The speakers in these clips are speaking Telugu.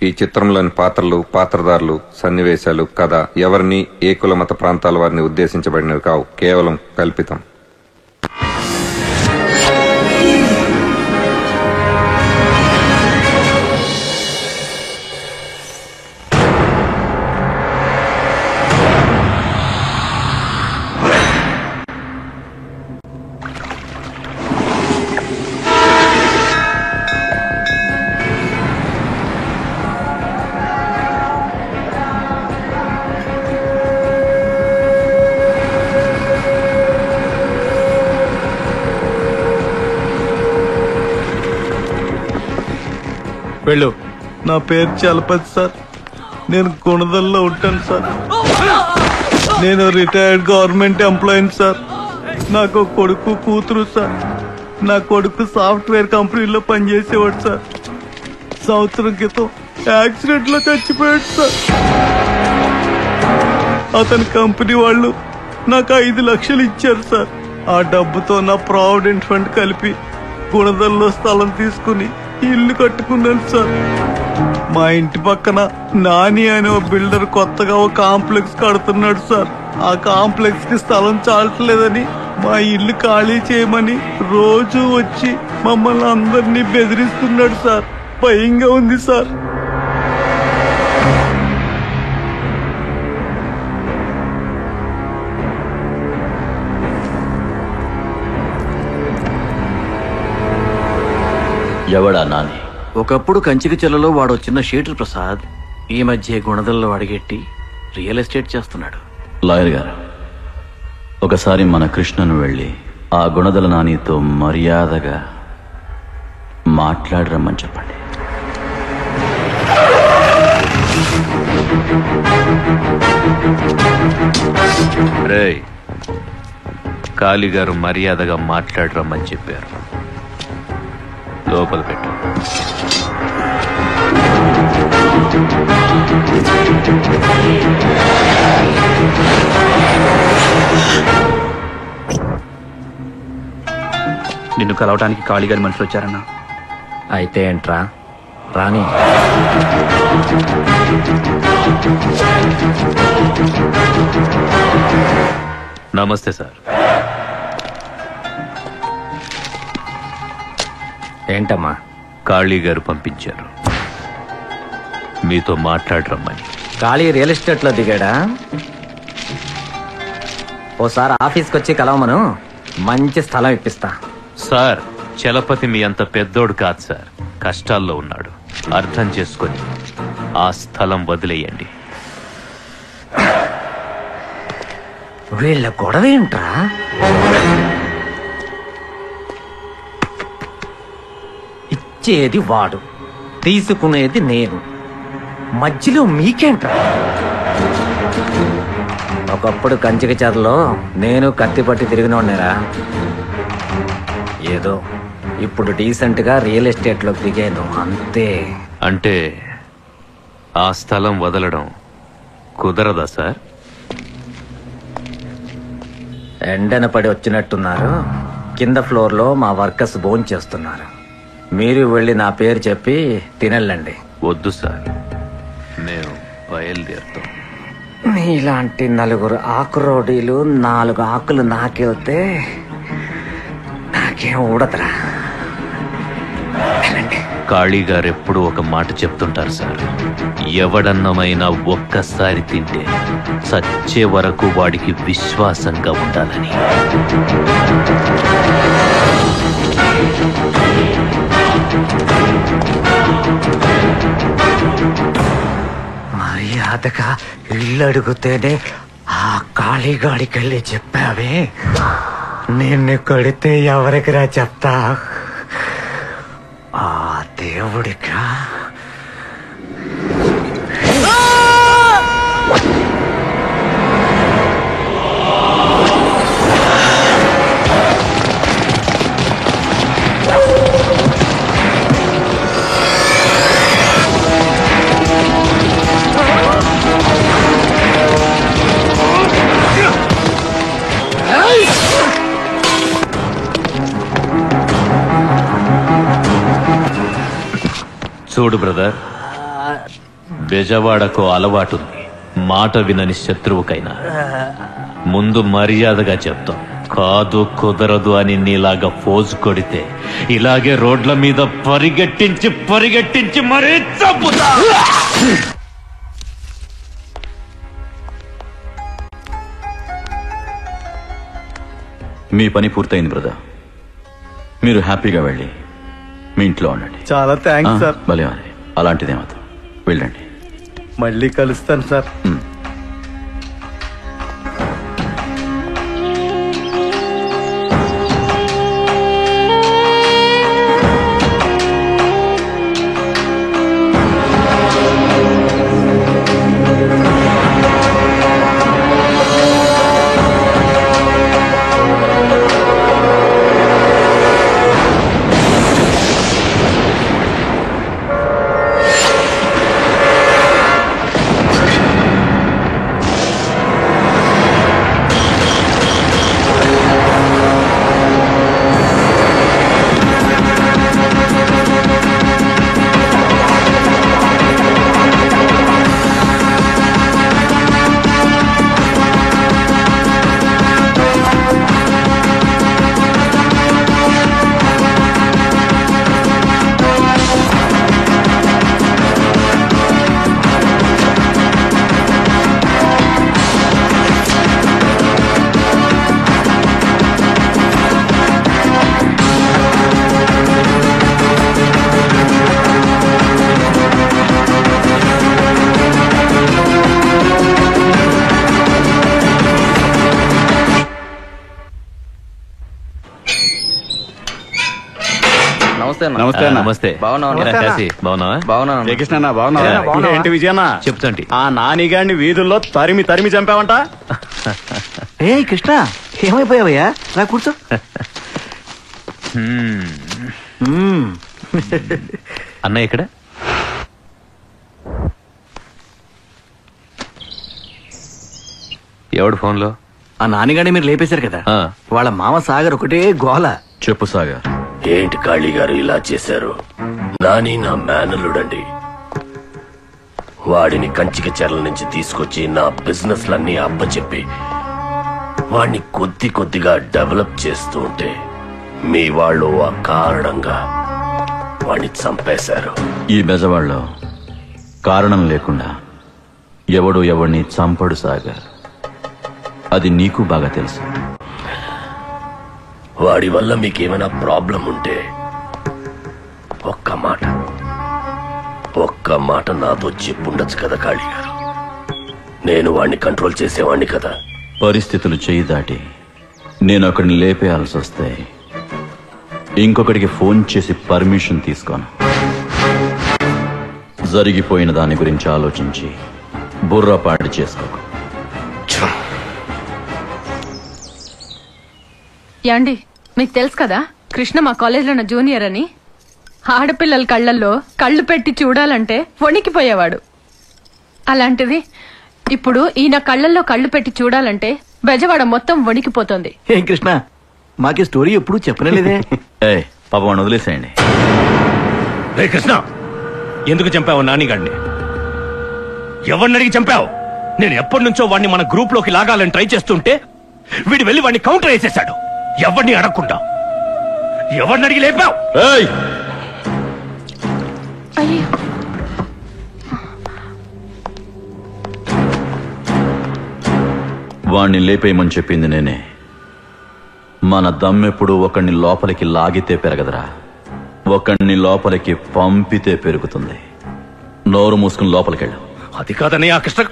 ఈ చిత్రంలోని పాత్రలు, పాత్రధారులు, సన్నివేశాలు, కథ ఎవరిని, ఏ కుల మత ప్రాంతాల వారిని ఉద్దేశించబడినవి కావు, కేవలం కల్పితం. వెళ్ళు. నా పేరు చలపతి సార్. నేను గుణదల్లో ఉంటాను సార్. నేను రిటైర్డ్ గవర్నమెంట్ ఎంప్లాయీని సార్. నాకు కొడుకు, కూతురు సార్. నా కొడుకు సాఫ్ట్వేర్ కంపెనీలో పనిచేసేవాడు సార్. సంవత్సరం క్రితం యాక్సిడెంట్ లో చచ్చిపోయాడు సార్. అతని కంపెనీ వాళ్ళు నాకు 5 లక్షలు ఇచ్చారు సార్. ఆ డబ్బుతో నా ప్రావిడెంట్ ఫండ్ కలిపి గుణదల్లో స్థలం తీసుకుని ఇల్లు కట్టుకున్నాను సార్. మా ఇంటి పక్కన నాని అనే ఓ బిల్డర్ కొత్తగా ఒక కాంప్లెక్స్ కడుతున్నాడు సార్. ఆ కాంప్లెక్స్ కి స్థలం చాలట్లేదని మా ఇల్లు ఖాళీ చేయమని రోజు వచ్చి మమ్మల్ని అందరినీ బెదిరిస్తున్నాడు సార్. భయంగా ఉంది సార్. ఎవడా నాని? ఒకప్పుడు కంచికి చెల్లలో వాడు చిన్న షీటర్ ప్రసాద్. ఈ మధ్య గుణదల్లో అడిగెట్టి రియల్ ఎస్టేట్ చేస్తున్నాడు. లాయర్ గారు, ఒకసారి మన కృష్ణను వెళ్ళి ఆ గుణదల నానితో మర్యాదగా మాట్లాడరమ్మని చెప్పండి. రేయ్, కాళీగారు మర్యాదగా మాట్లాడరమ్మని చెప్పారు. లోపల పెట్టు. నిన్ను కలవటానికి కాళీగారి మనుషులు వచ్చారన్నా. అయితే ఏంట్రా, రాని. నమస్తే సార్. ఏంటమ్మా? కాళీగారు పంపించారు మీతో మాట్లాడరమ్మని. ఖాళీ రియల్ ఎస్టేట్ లో దిగాడా? ఓసారి ఆఫీస్కి వచ్చి కలవమను, మంచి స్థలం ఇప్పిస్తా. సార్, చలపతి మీ అంత పెద్దోడు కాదు సార్. కష్టాల్లో ఉన్నాడు. అర్థం చేసుకొని ఆ స్థలం వదిలేయండి. వీళ్ళ గొడవ ఏంట్రా? ఇచ్చేది వాడు, తీసుకునేది నేను. మధ్యలో మీకేంట్రా? ఒకప్పుడు కంచిక చెరలో నేను కత్తి పట్టి తిరిగినోడ్నేరా. ఏదో ఇప్పుడు డీసెంట్ గా రియల్ ఎస్టేట్ లోకి దిగాను అంతే. అంటే ఆ స్థలం వదలడం కుదరదా సార్? ఎండన పడి వచ్చినట్టున్నారు. కింద ఫ్లోర్ లో మా వర్కర్స్ భోంచేస్తున్నారు. మీరు వెళ్ళి నా పేరు చెప్పి తినెళ్ళండి. వద్దు సార్, మేము బయలుదేరుతాం. మీలాంటి 4 ఆకురోడీలు 4 ఆకులు నాకెళ్తే నాకేం ఊడదురా. కాళీగారు ఎప్పుడు ఒక మాట చెప్తుంటారు సార్, ఎవడన్నమైనా ఒక్కసారి తింటే చచ్చే వరకు వాడికి విశ్వాసంగా ఉండాలని. మర్యాదగా ఇల్లు అడిగితేనే ఆ కాళీగాడికెళ్ళి చెప్పావే, నిన్ను కొడితే ఎవరికిరా చెప్తా? ఆ దేవుడికా? చూడు బ్రదర్, బెజవాడకు అలవాటుంది, మాట వినని శత్రువుకైనా. ముందు మర్యాదగా చెప్తాం, కాదు కుదరదు అని నీలాగా ఫోజు కొడితే ఇలాగే రోడ్ల మీద పరిగెట్టించి మరీ చంపుతా. మీ పని పూర్తయింది బ్రదర్. మీరు హ్యాపీగా వెళ్ళి మీ ఇంట్లో ఉండండి. చాలా థ్యాంక్స్ సార్. భలే అలాంటిదేమవుతా, వెళ్ళండి. మళ్ళీ కలుస్తాను సార్. నమస్తే. నమస్తే. ఏంటి విజయన్న చెప్తాండి. ఆ నానిగాడిని వీధుల్లో తరిమి చంపావంట. ఏ కృష్ణ, ఏమైపోయావయ్యా? రా కూర్చో. అన్నయ్య ఇక్కడ? ఎవడు ఫోన్లో? ఆ నాన్నగాడిని మీరు లేపేశారు కదా, వాళ్ళ మామ సాగర్ ఒకటే గోల. చెప్పు సాగర్. ఏంటి కాళీ గారు ఇలా చేశారు? నాని నా మేనల్లుడండి. వాడిని కంచిక చెరల నుంచి తీసుకొచ్చి నా బిజినెస్ లన్నీ అప్పచెప్పి వాడిని కొద్దిగా డెవలప్ చేస్తూ ఉంటే మీ వాళ్ళు ఆ కారణంగా వాడిని చంపేశారు. ఈ బెజవాడలో కారణం లేకుండా ఎవడు ఎవడిని చంపడు సాగర్. అది నీకు బాగా తెలుసు. వాడి వల్ల మీకేమైనా ప్రాబ్లం ఉంటే ఒక్క మాట నాతో చెప్పుండొచ్చు కదా కాళీ గారు. నేను వాడిని కంట్రోల్ చేసేవాడిని కదా. పరిస్థితులు చేయి దాటి నేను ఒకడిని లేపేయాల్సి వస్తే ఇంకొకడికి ఫోన్ చేసి పర్మిషన్ తీసుకోను. జరిగిపోయిన దాని గురించి ఆలోచించి బుర్రపాటు చేసుకోకు. యాండి, మీకు తెలుసు కదా కృష్ణ మా కాలేజీలో ఉన్న జూనియర్ అని. ఆడపిల్లల కళ్ళల్లో కళ్ళు పెట్టి చూడాలంటే వణికిపోయేవాడు. అలాంటిది ఇప్పుడు ఈయన కళ్ళల్లో కళ్ళు పెట్టి చూడాలంటే బెజవాడ మొత్తం వణికిపోతుంది. ఏం కృష్ణ, మాకి స్టోరీ ఎప్పుడు చెప్పలేదే. ఏ పాప వాడిని వదిలేసేయండి. రే కృష్ణ, ఎందుకు చంపావు నానిగాడిని? ఎవరిని అడిగి చంపావు? నేను ఎప్పటి నుంచో వాడిని మన గ్రూప్ లోకి లాగాలని ట్రై చేస్తుంటే వీడు వెళ్ళి వాడిని కౌంటర్ వేసేశాడు. ఎవరిని అడగకుండా ఎవరిని అడిగి లేపావు? అయ్యో, వాణ్ణి లేపేయమని చెప్పింది నేనే. మన దమ్మెప్పుడు ఒకణ్ణి లోపలికి లాగితే పెరగదురా, ఒకణ్ణి లోపలికి పంపితే పెరుగుతుంది. నోరు మూసుకుని లోపలికెళ్ళు. అది కాదనే ఆ కృష్ణ.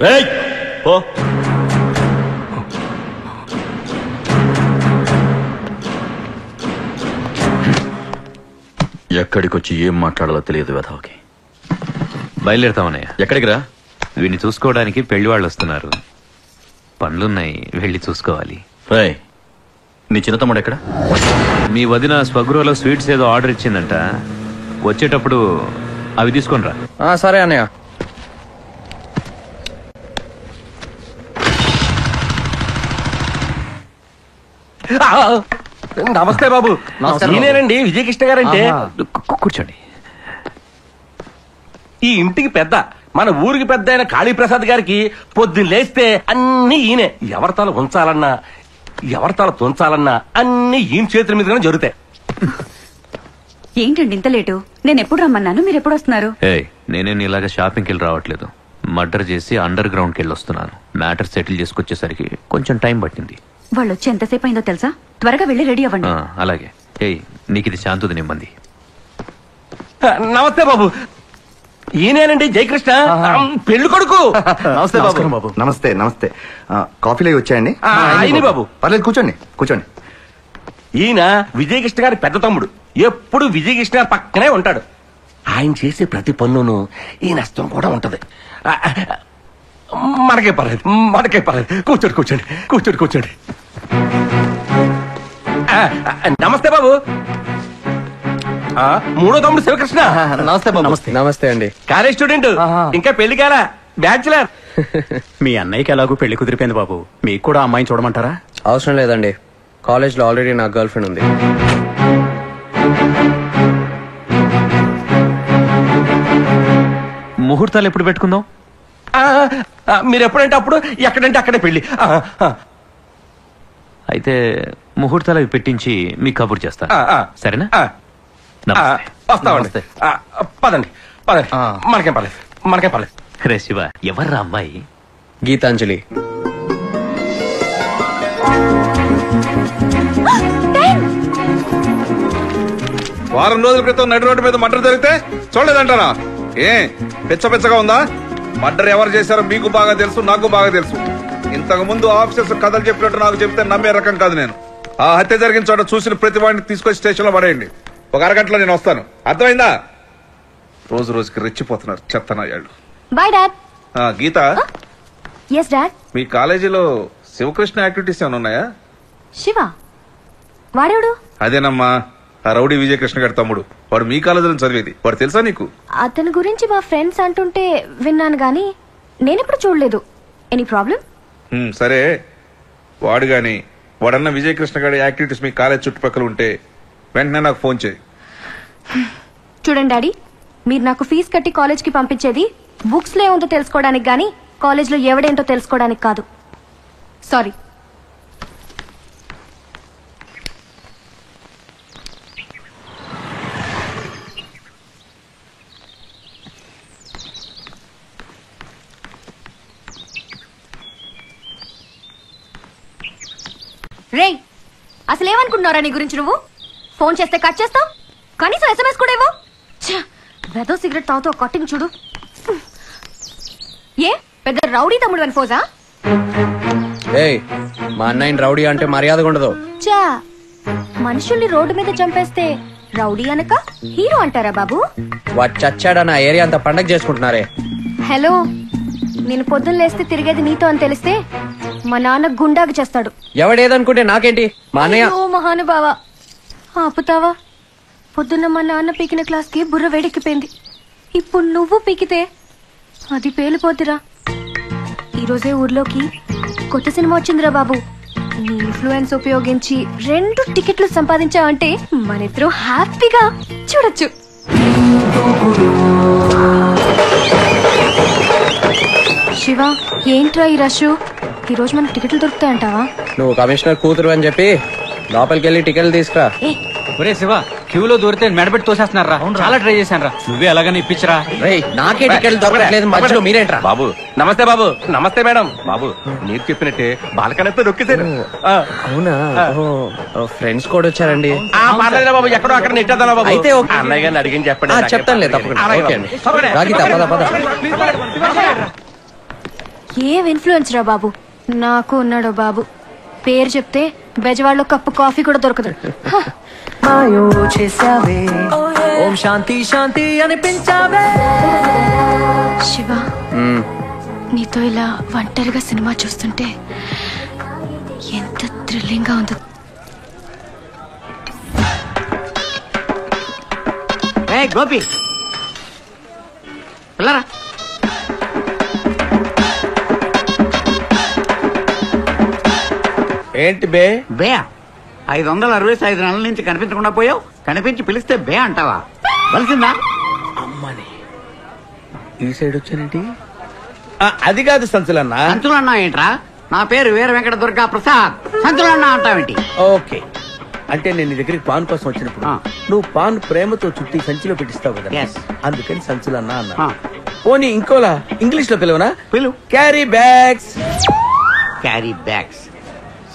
ఎక్కడికొచ్చి ఏం మాట్లాడాలో తెలియదు వెధవకి. బయలుదేరుతామన్నయ్య. ఎక్కడికి రా? వీడిని చూసుకోవడానికి పెళ్లి వాళ్ళు వస్తున్నారు. పనులున్నాయి, వెళ్ళి చూసుకోవాలి. రేయ్, నీ చిన్న తమ్ముడు ఎక్కడ? మీ వదిన స్వగృహలో స్వీట్స్ ఏదో ఆర్డర్ ఇచ్చిందంట. వచ్చేటప్పుడు అవి తీసుకొని రా. సరే అన్నయ్య. నమస్తే బాబు. నేనేనండి విజయకృష్ణ గారంటే. కూర్చోండి. ఈ ఇంటికి పెద్ద, మన ఊరికి పెద్ద అయిన కాళీప్రసాద్ గారికి పొద్దున్న లేస్తే అన్ని ఈయనే. ఎవరి తల ఉంచాలన్నా ఎవరి తల తుంచాలన్నా అన్ని ఈయన చేతుల మీదగానే జరుగుతాయి. ఏంటండి ఇంత లేటు? నేను ఎప్పుడు రమ్మన్నాను, మీరు ఎప్పుడు వస్తున్నారు? నేనే ఇలాగా షాపింగ్కి వెళ్ళి రావట్లేదు. మర్డర్ చేసి అండర్ గ్రౌండ్కి వెళ్ళి వస్తున్నాను. మ్యాటర్ సెటిల్ చేసుకొచ్చేసరికి కొంచెం టైం పట్టింది. వాళ్ళు వచ్చి ఎంతసేపు అయిందో తెలుసా? త్వరగా వెళ్ళి రెడీ అవ్వండి. అలాగే. నీకు ఇది శాంతుది నిమ్మంది. నమస్తే బాబు. ఈయనేనండి జయకృష్ణ, పెళ్లి కొడుకు. నమస్తే బాబు. నమస్తే నమస్తే. కాఫీలో వచ్చాయండి? అయినా బాబు. పర్లేదు, కూర్చోండి కూర్చోండి. ఈయన విజయకృష్ణ గారి పెద్ద తమ్ముడు. ఎప్పుడు విజయకృష్ణ గారి పక్కనే ఉంటాడు. ఆయన చేసే ప్రతి పన్నును ఈ నష్టం కూడా ఉంటది. మనకే పర్లేదు, మనకే పర్లేదు. కూర్చోండి కూర్చోండి కూర్చోండి కూర్చోండి. నమస్తే బాబు. మూడో తమ్ముడు శివకృష్ణ. నమస్తే బాబు. నమస్తే అండి. కాలేజ్ స్టూడెంట్, ఇంకా పెళ్లి కాలా, బ్యాచులర్. మీ అన్నయ్యకి ఎలాగూ పెళ్లి కుదిరిపోయింది బాబు. మీకు కూడా అమ్మాయిని చూడమంటారా? అవసరం లేదండి, కాలేజ్ లో ఆల్రెడీ నా గర్ల్ ఫ్రెండ్ ఉంది. ముహూర్తాలు ఎప్పుడు పెట్టుకుందాం? మీరు ఎప్పుడంటే అప్పుడు, ఎక్కడంటే అక్కడే పెళ్లి. అయితే ముహూర్తాలు అవి పెట్టించి మీకు కబుర్ చేస్తా, సరేనా? వస్తామండి. పదండి పదండి. మనకేం పర్లేదు, మనకేం పర్లేదు. రే శివ, ఎవర్రా అమ్మాయి? గీతాంజలి. వారం రోజుల క్రితం నడి రోడ్డు మీద మర్డర్ జరిగితే చూడలేదంటారా? పిచ్చగా ఉందా? మర్డర్ ఎవరు చేశారో మీకు బాగా తెలుసు, నాకు బాగా తెలుసు. ఇంతకు ముందు ఆఫీసర్స్ కథలు చెప్పినట్టు నాకు చెప్తే నమ్మే రకం కాదు నేను. ఆ హత్య జరిగిన చోట చూసిన ప్రతి వాడిని తీసుకొచ్చి స్టేషన్ లో పడేయండి. ఒక అరగంటలో నేను వస్తాను, అర్థమైందా? రోజు రోజుకి రెచ్చిపోతున్నారు చెత్తనాయాళ్ళు. Bye dad. Geeta, yes dad. మీ కాలేజీలో శివకృష్ణ యాక్టివిటీస్ ఏమైనా ఉన్నాయా? శివ వాడేవాడు? అదేనమ్మా, ఆ రౌడీ విజయకృష్ణ గారి తమ్ముడు. వాడు మీ కాలేజీలో చదివేది. వాడు తెలుసా నీకు? అతని గురించి మా ఫ్రెండ్స్ అంటుంటే విన్నాను గాని నేనెప్పుడు చూడలేదు. Any problem? సరే, వాడు గాని వాడన్న విజయకృష్ణ గారి యాక్టివిటీస్ మీ కాలేజ్ చుట్టుపక్కల ఉంటే వెంటనే నాకు ఫోన్ చేయి. చూడండి డాడీ, మీరు నాకు ఫీజు కట్టి కాలేజ్కి పంపించేది బుక్స్ లో ఏముందో తెలుసుకోవడానికి గానీ కాలేజ్లో ఎవడేంటో తెలుసుకోవడానికి కాదు. సారీ. రేయ్, అసలు ఏమనుకుంటున్నారా నీ గురించి నువ్వు? ఫోన్ చేస్తే కట్ చేస్తావు, కనీసం SMS కూడా ఇవ్వవు. వెదో సిగరెట్ తాగుతూ కట్టింగ్ చూడు. ఏ పెద్ద రౌడీ తమ్ముడు అని ఫోజా? మా అన్నయ్యని రౌడీ అంటే మర్యాదగా ఉండదు. చా, మనుషుల్ని రోడ్డు మీద చంపేస్తే రౌడీ అనక హీరో అంటారా బాబు? వాడు చచ్చాడా, నా ఏరియా అంతా పండగ చేసుకుంటున్నారే. హలో, నేను పొద్దున్న లేస్తే తిరిగేది నీతో అని తెలిస్తే మా నాన్న గుండాకి చేస్తాడు. ఎవడేదనుకుంటే నాకేంటి? మా అన్నయ్య. ఓ మహానుభావా, ఆపుతావా? పొద్దున్న మా నాన్న పీకిన క్లాస్ కి బుర్ర వేడెక్కిపోయింది. ఇప్పుడు నువ్వు పీకితే అది పేలిపోతురా. ఈరోజే ఊర్లోకి కొత్త సినిమా వచ్చిందిరా బాబు. నీ ఇన్ఫ్లుయెన్స్ ఉపయోగించి 2 టికెట్లు సంపాదించావంటే మనిద్దరం హ్యాపీగా చూడొచ్చు. శివ, ఏంట్రా ఈ రష్? ఈరోజు మనకు టికెట్లు దొరుకుతాయంటావా? నువ్వు కమిషనర్ కూతురు అని చెప్పి లోపలికి వెళ్ళి టికెట్లు తీసుకురా. ఒరే శివ, క్యూలో దూరితే మెడబెట్టి తోసేస్తున్నారా? చాలా ట్రై చేశాను రా. నువ్వే అలాగని ఇప్పించరా. నాకే టికెట్లు దొరకట్లేదు, మధ్యలో మీరేంట్రా? బాబు నమస్తే. బాబు నమస్తే. మేడం బాబు, మీరు చెప్పినట్టే బాలకనతో నొక్కేశారు. అవునా? ఫ్రెండ్స్ కూడా వచ్చారండి. బాబు, ఎక్కడో అక్కడ నెట్టేద్దాం బాబు. అయితే అన్నయ్య గారిని అడిగిన చెప్పండి. చెప్తానులే, తప్పకుండా. ఏం ఇన్ఫ్లుయెన్స్ రా బాబు. నాకు ఉన్నాడు బాబు, పేరు చెప్తే బెజవాడలో కప్పు కాఫీ కూడా దొరకదు. ఓం శాంతి శాంతి అనిపించావే. శివ, నీతో ఇలా ఒంటరిగా సినిమా చూస్తుంటే ఎంత థ్రిల్లింగ్ గా ఉందో. గోపి పిల్లరా, ఏంటి బే? 565 నెలల నుంచి కనిపించకుండా పోయావు. కనిపించి పిలిస్తే బే అంటావా? వలసిందా? అమ్మని ఈ సైడ్ వచ్చానండి. అది కాదు సంచులన్న. సంచులన్నా ఏంట్రా? నా పేరు వీర వెంకట దుర్గా ప్రసాద్. సంచులన్నా అంటావేంటి? ఓకే, అంటే నేను నీ దగ్గరికి పాన్ కోసం వచ్చినప్పుడు నువ్వు పాన్ ప్రేమతో చుట్టి సంచిలో పెట్టిస్తావు కదా, అందుకని సంచులన్నా అన్నా. పోనీ ఇంకోలా ఇంగ్లీష్ లో పిలవనా? పిలువు. Carry bags. Carry bags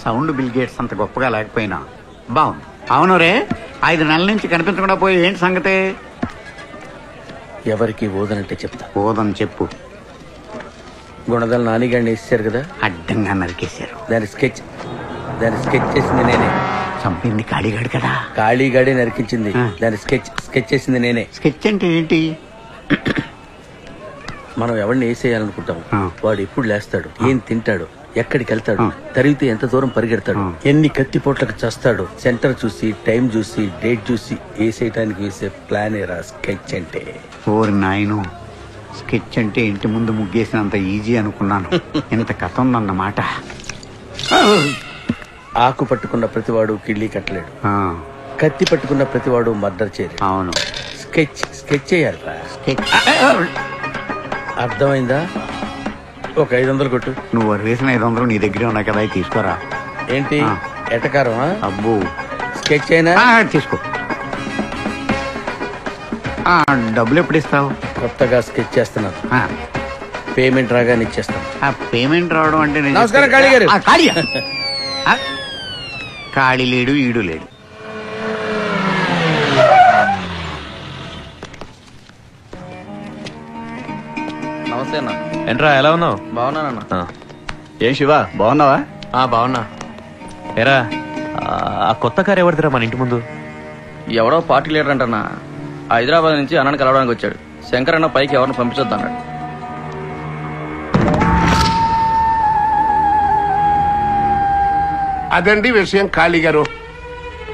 sound bill gates అంత గొప్పగా లేకపోయినా బాగుంది. అవును రే, 5 నెలల నుంచి కనిపించకుండా పోయి ఏంటి సంగతి? ఎవరికి ఓదనంటే చెప్తా. ఓదని చెప్పు. గుణదల నానిగాడిని వేసారు కదా, అడ్డంగా నరికేశారు. దాని స్కెచ్ చేసింది నేనే. చంపింది కాళీగాడు కదా? కాళీగాడే నరికించింది. దాని స్కెచ్ చేసింది నేనే. స్కెచ్ అంటే ఏంటి? మనం ఎవరిని వేసేయాలనుకుంటాం, వాడు ఎప్పుడు లేస్తాడు, ఏం తింటాడు, ఎక్కడికి వెళ్తాడు, తరిగితే ఎంత దూరం పరిగెడతాడు, ఎన్ని కత్తిపోట్లకు చేస్తాడు, సెంటర్ చూసి టైం చూసి డేట్ చూసి వేసేయటానికి వేసే ప్లాన్ ఏరా స్కెచ్ అంటే. ఓరి నాయను, స్కెచ్ అంటే ఇంటి ముందు ముగ్గేసినంత ఈజీ అనుకున్నాను. ఇంత కథ ఉందన్నమాట. ఆకు పట్టుకున్న ప్రతివాడు కిళ్ళి కట్టలేడు, కత్తి పట్టుకున్న ప్రతివాడు మర్డర్ చేయలేడు. అవును, స్కెచ్ చేయాలరా. అర్థమైందా? ఒక 500 కొట్టు. నువ్వు వేసిన 500 నీ దగ్గరే ఉన్నాయి కదా, తీసుకోరా. ఏంటి ఎటకారమా? అబ్బో, స్కెచ్ అయినా తీసుకో. డబ్బులు ఎప్పుడు ఇస్తావు? కొత్తగా స్కెచ్ చేస్తున్నాను, పేమెంట్ రాగానే ఇచ్చేస్తాను. పేమెంట్ రావడం అంటే నమస్కారం కాళీ గారు. ఖాళీ లేడు, ఈడు లేడు. నమస్తే అన్న. ఏంట్రా ఎలా ఉన్నావు? బాగున్నానన్న. ఏం శివ, బాగున్నావా? బాగున్నా. ఏరా ఆ కొత్త కారు ఎవరిదిరా మన ఇంటి ముందు? ఎవడో పార్టీ లీడర్ అంటన్నా, హైదరాబాద్ నుంచి అన్నని కలవడానికి వచ్చాడు. శంకర్ అన్న పైకి ఎవరిని పంపించొద్దు అన్నాడు. అదండి విషయం కాళీ గారు.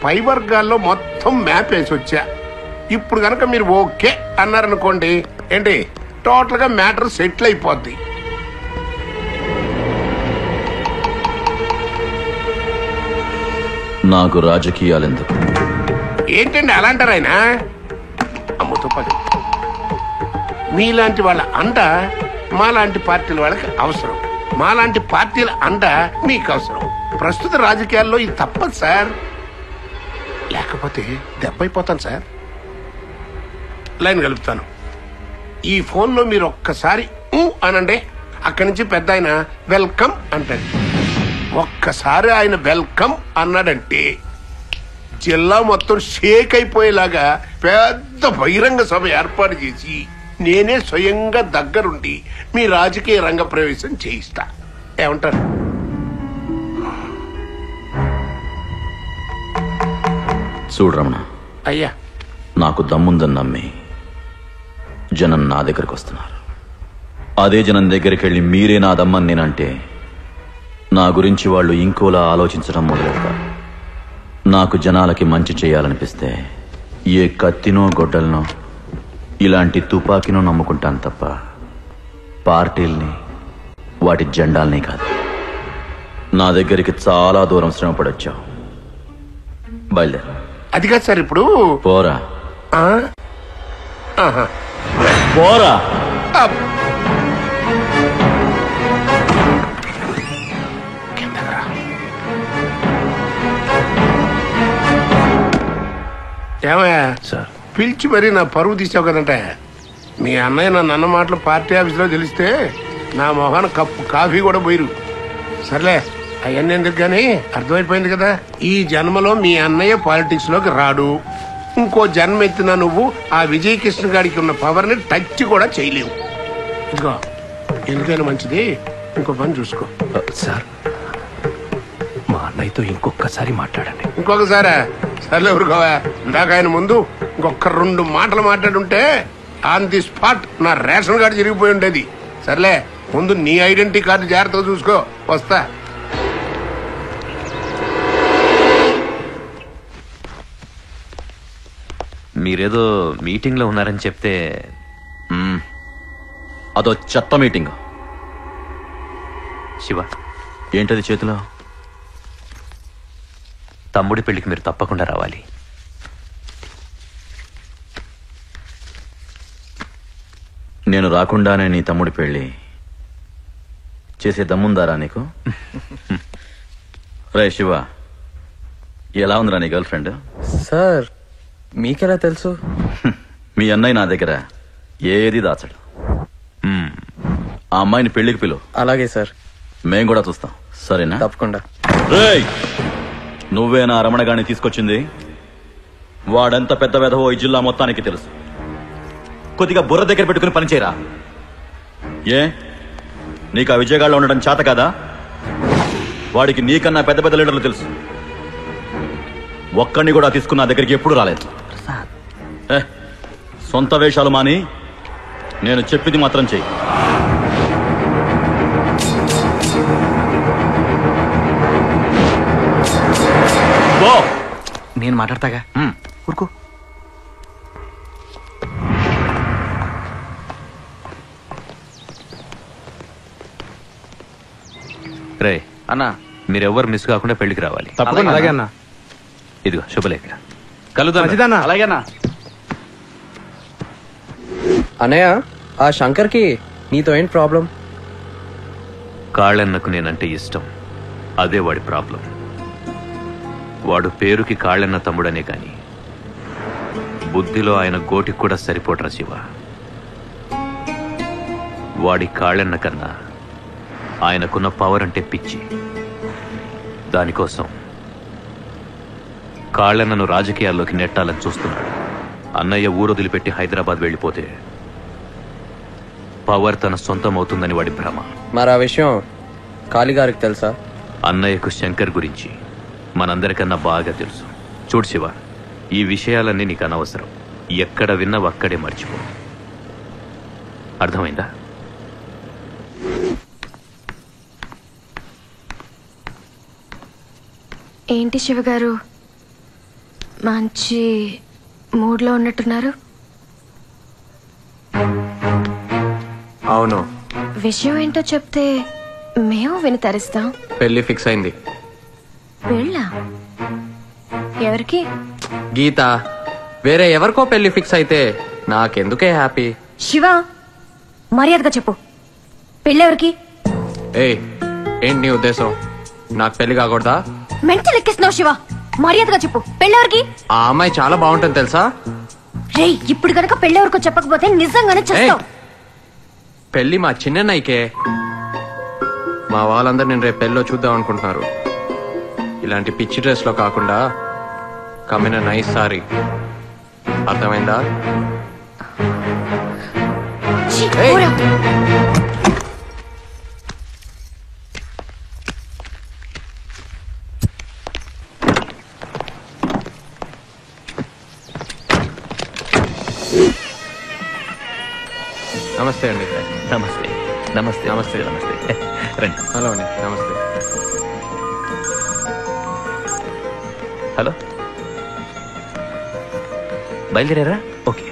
పై వర్గాల్లో మొత్తం మ్యాప్ వేసి వచ్చా. ఇప్పుడు గనక మీరు ఓకే అన్నారనుకోండి, ఏంటి టోటల్ గా మ్యాటర్ సెటిల్ అయిపోద్ది. నాకు రాజకీయాలెందుకు? ఏంటండి అలా అంటారు ఆయన? అమ్ముతో పది మీలాంటి వాళ్ళ అండ మాలాంటి పార్టీల వాళ్ళకి అవసరం, మాలాంటి పార్టీల అండ మీకు అవసరం. ప్రస్తుత రాజకీయాల్లో ఇది తప్పదు సార్, లేకపోతే దెబ్బైపోతాను సార్. లైన్ కలుపుతాను. ఈ ఫోన్లో మీరు ఒక్కసారి అనండి, అక్కడి నుంచి పెద్ద ఆయన వెల్కమ్ అంటాడు. ఒక్కసారి ఆయన వెల్కమ్ అన్నాడంటే జిల్లా మొత్తం షేక్ అయిపోయేలాగా పెద్ద బహిరంగ సభ ఏర్పాటు చేసి నేనే స్వయంగా దగ్గరుండి మీ రాజకీయ రంగ ప్రవేశం చేయిస్తా. ఏమంటారు? చూడు రమణ, అయ్యా, నాకు దమ్ముందని నమ్మి జనం నా దగ్గరకు వస్తున్నారు. అదే జనం దగ్గరికి వెళ్ళి మీరే నా దమ్మని నేనంటే నా గురించి వాళ్ళు ఇంకోలా ఆలోచించడం మొదలెడతారు. నాకు జనాలకి మంచి చేయాలనిపిస్తే ఏ కత్తినో గొడ్డలనో ఇలాంటి తుపాకీనో నమ్ముకుంటాను తప్ప పార్టీల్ని వాటి జెండాల్ని కాదు. నా దగ్గరికి చాలా దూరం శ్రమపడొచ్చావు, బయలుదేరు. అది కాదు సార్, ఇప్పుడు పోరా. పోరా. ఏమయ్యా సార్, పిలిచి మరీ నా పరువు తీసావు కదంటే. మీ అన్నయ్య నన్ను అన్న మాటలు పార్టీ ఆఫీసులో తెలిస్తే నా మొహాన కప్పు కాఫీ కూడా పోయిరు. సర్లే, అవన్నీ ఎందుకు కానీ అర్థమైపోయింది కదా. ఈ జన్మలో మీ అన్నయ్య పాలిటిక్స్ లోకి రాడు. ఇంకో జన్మ ఎత్తిన నువ్వు ఆ విజయకృష్ణ గారికి ఉన్న పవర్ ని టచ్ కూడా చేయలేవు. ఇదిగో, ఎందుకైనా మంచిది ఇంకో పని చూసుకో. సార్, మా అన్నయ్యతో ఇంకొకసారి మాట్లాడండి. ఇంకొకసారా? సర్లే ఊరుకోవా. ఇందాక ఆయన ముందు ఇంకొక 2 మాటలు మాట్లాడుంటే ఆన్ ది స్పాట్ నా రేషన్ కార్డు జరిగిపోయి ఉండేది. సర్లే, ముందు నీ ఐడెంటిటీ కార్డు జాగ్రత్తగా చూసుకో. వస్తా. మీరేదో మీటింగ్ లో ఉన్నారని చెప్తే అదో చెత్త మీటింగ్. శివ, ఏంటది చేతిలో? తమ్ముడి పెళ్లికి మీరు తప్పకుండా రావాలి. నేను నేను రాకుండానే నీ తమ్ముడి పెళ్లి చేసే దమ్ముందారా నీకు? రే శివ, ఎలా ఉందిరా నీ గర్ల్ ఫ్రెండ్? సార్ మీకెలా తెలుసు? మీ అన్నయ్య నా దగ్గర ఏది దాచడు. ఆ అమ్మాయిని పెళ్లికి పిలువు. అలాగే సార్. మేం కూడా చూస్తాం, సరేనా? తప్పకుండా. రేయ్, నువ్వే నా రమణగాన్ని తీసుకొచ్చింది? వాడెంత పెద్ద వెధవో ఈ జిల్లా మొత్తానికి తెలుసు. కొద్దిగా బుర్ర దగ్గర పెట్టుకుని పనిచేయరా. ఏ నీకు ఆ విజయగాళ్ళు ఉండడం చేత కాదా? వాడికి నీకన్నా పెద్ద పెద్ద లీడర్లు తెలుసు. ఒక్కడిని కూడా తీసుకున్న దగ్గరికి ఎప్పుడు రాలేదు. సొంత వేషాలు మాని నేను చెప్పింది మాత్రం చెయ్యి. నేను మాట్లాడతాగా, ఊరుకో. రే అన్నా, మీరెవ్వరు మిస్ కాకుండా పెళ్లికి రావాలి. తప్పకుండా. అలాగే అన్న. ఇదిగో శుభలేఖ, కలుద్దాం. అలాగేనా? అన్నయ్య, ఆ శంకర్కి నీతో ఏంటి ప్రాబ్లం? కాళ్ళన్నకు నేనంటే ఇష్టం, అదే వాడి ప్రాబ్లం. వాడు పేరుకి కాళ్ళన్న తమ్ముడనే కాని బుద్ధిలో ఆయన గోటికి కూడా సరిపోటరా శివ. వాడి కాళ్ళన్న కన్నా ఆయనకున్న పవర్ అంటే పిచ్చి. దానికోసం కాళ్ళన్నను రాజకీయాల్లోకి నెట్టాలని చూస్తున్నాడు. అన్నయ్య ఊరొదిలిపెట్టి హైదరాబాద్ వెళ్ళిపోతే పవర్ తన సొంతం అవుతుందని వాడి భ్రమ. మరి ఆ విషయం కాళీగారికి తెలుసా? అన్నయ్యకు శంకర్ గురించి మనందరికన్నా బాగా తెలుసు. చూడు శివ, ఈ విషయాలన్నీ నీకు అనవసరం. ఎక్కడ విన్నావు అక్కడే మర్చిపో. అర్థమైందా? ఏంటి శివగారు, మంచి మూడ్లో ఉన్నట్టున్నారు? అవును. విషయం ఏంటో చెప్తే మేము విని తరిస్తాం. పెళ్లి ఫిక్స్ అయింది. పెళ్ళా? ఎవరికి? గీత. వేరే ఎవరికో పెళ్లి ఫిక్స్ అయితే నాకెందుకే హ్యాపీ. శివ, మర్యాదగా చెప్పు, పెళ్ళెవరికి? ఏయ్, ఏంటి నీ ఉద్దేశం? నాకు పెళ్లి కాకూడదా? మెంటల్ ఎక్కిస్తున్నావు శివ, మర్యాదగా చెప్పు, పెళ్ళెవరికి? ఆ అమ్మాయి చాలా బాగుంటుంది తెలుసా? రే, ఇప్పుడు గనక పెళ్ళెవరికో చెప్పకపోతే నిజంగానే చేస్తావు. పెళ్లి మా చిన్నన్నయ్యకే. మా వాళ్ళందరూ నేను రేపు పెళ్ళిలో చూద్దాం అనుకుంటున్నారు. ఇలాంటి పిచ్చి డ్రెస్ లో కాకుండా కమ్మిన నైస్ సారీ. అర్థమైందా? నమస్తే అండి. నమస్తే. నమస్తే. నమస్తే. నమస్తే. రండి. హలో అండి. నమస్తే. హలో, బయలుదేరారా? ఓకే.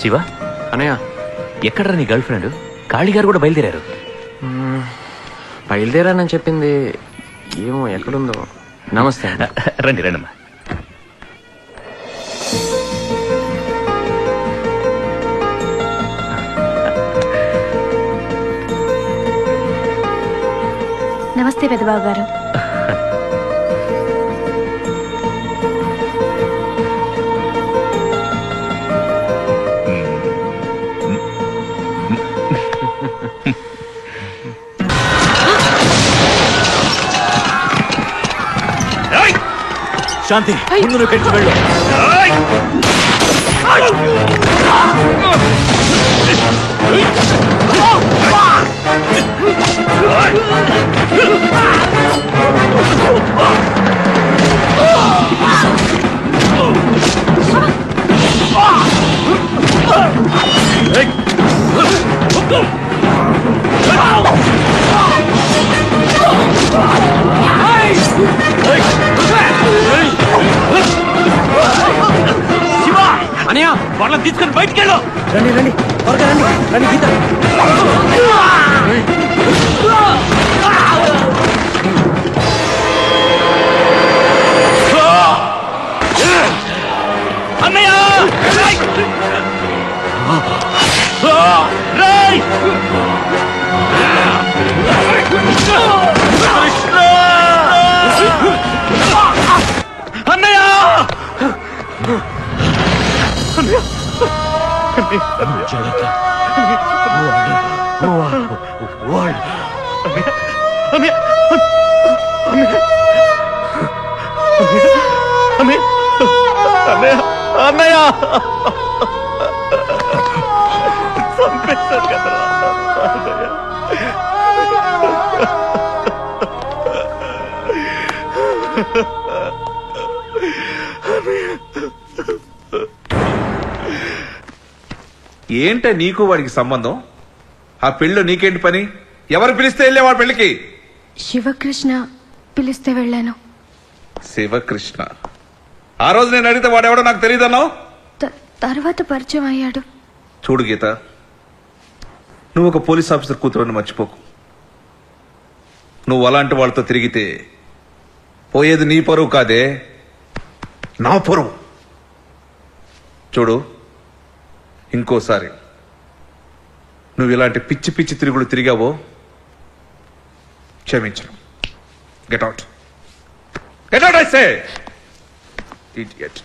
శివ అనయ్య, ఎక్కడరా నీ గర్ల్ ఫ్రెండ్? కాళీ గారు కూడా బయలుదేరారు. బయలుదేరానని చెప్పింది, ఏమో ఎక్కడుందో. నమస్తే. రండి రండమ్మా. నమస్తే పెద్దబాబు గారు. శాంతి, ముందు నువ్వు పెంచి వెళ్ళు. అనయ్య, వాళ్ళని తీసుకొని బయటికి వెళ్ళు. రండి రండి, త్వరగా రండి. రండి గీత. అన్నయ్య, అన్నయ్య చంపేశారు కదరా ఏంట నీకు వాడికి సంబంధం? ఆ పెళ్ళి నీకేంటి పని? ఎవరు పిలిస్తే వెళ్ళే వాడి పెళ్లికి? శివకృష్ణ పిలిస్తే వెళ్ళాను. శివకృష్ణ? ఆ రోజు నేను అడిగితే వాడెవడో నాకు తెలియదన్నావు. తర్వాత పరిచయం అయ్యాడు. చూడు గీత, నువ్వు ఒక పోలీస్ ఆఫీసర్ కూతురని మర్చిపోకు. నువ్వు అలాంటి వాళ్ళతో తిరిగితే పోయేది నీ పరువు కాదే, నా పరువు. చూడు, ఇంకోసారి నువ్వు ఇలాంటి పిచ్చి పిచ్చి తిరుగులు తిరిగావో క్షమించను. Get out, get out I say. Idiot.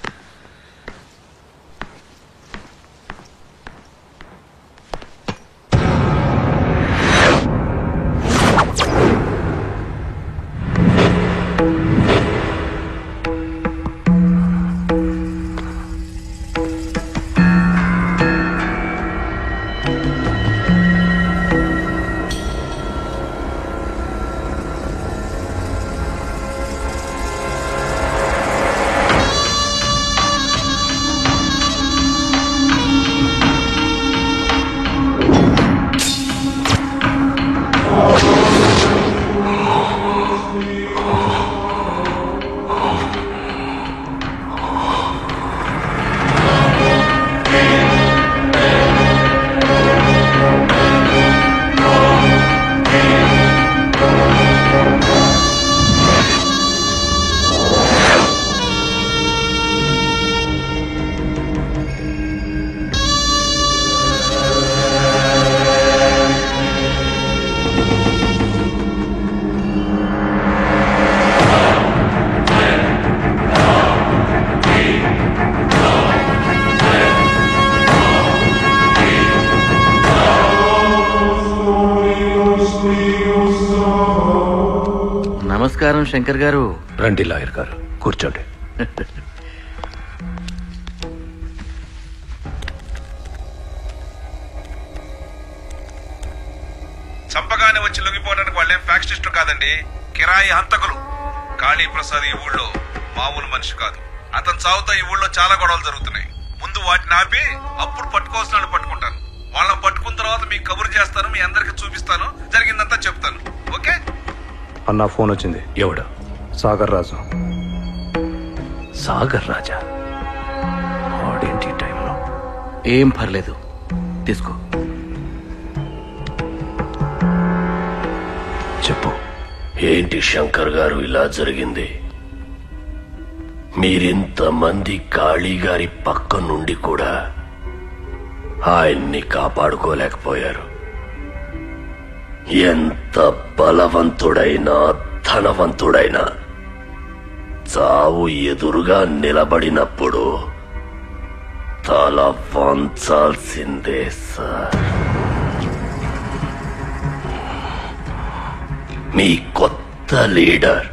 నమస్కారం శంకర్ గారు. రండి లాయర్ గారు, కూర్చోండి. చంపగానే వచ్చి లొంగిపోవడానికి వాళ్ళేం ఫ్యాక్షనిస్టులు కాదండి, కిరాయి హంతకులు. కాళీ ప్రసాద్ ఈ ఊళ్ళో మామూలు మనిషి కాదు. అతను చావుతో ఈ ఊళ్ళో చాలా గొడవలు జరుగుతున్నాయి. ముందు వాటిని ఆపి అప్పుడు పట్టుకోవాల్సిన వాళ్ళు పట్టుకుంటాను. వాళ్ళని పట్టుకున్న తర్వాత మీకు కబురు చేస్తాను, మీ అందరికి చూపిస్తాను, జరిగిందంతా చెప్తాను. ఓకే? అన్న ఫోన్ వచ్చింది. ఎవడు? సాగర్ రాజు. సాగర్ రాజా? వాడేంటి టైంలో? ఏం పర్లేదు, తీసుకో. చెప్పు. ఏంటి శంకర్ గారు ఇలా జరిగింది? మీరింతమంది కాళీగారి పక్క నుండి కూడా ఆయన్ని కాపాడుకోలేకపోయారు. ఎంత బలవంతుడైనా ధనవంతుడైనా చావు ఎదురుగా నిలబడినప్పుడు తల వంచాల్సిందే సార్. మీ కొత్త లీడర్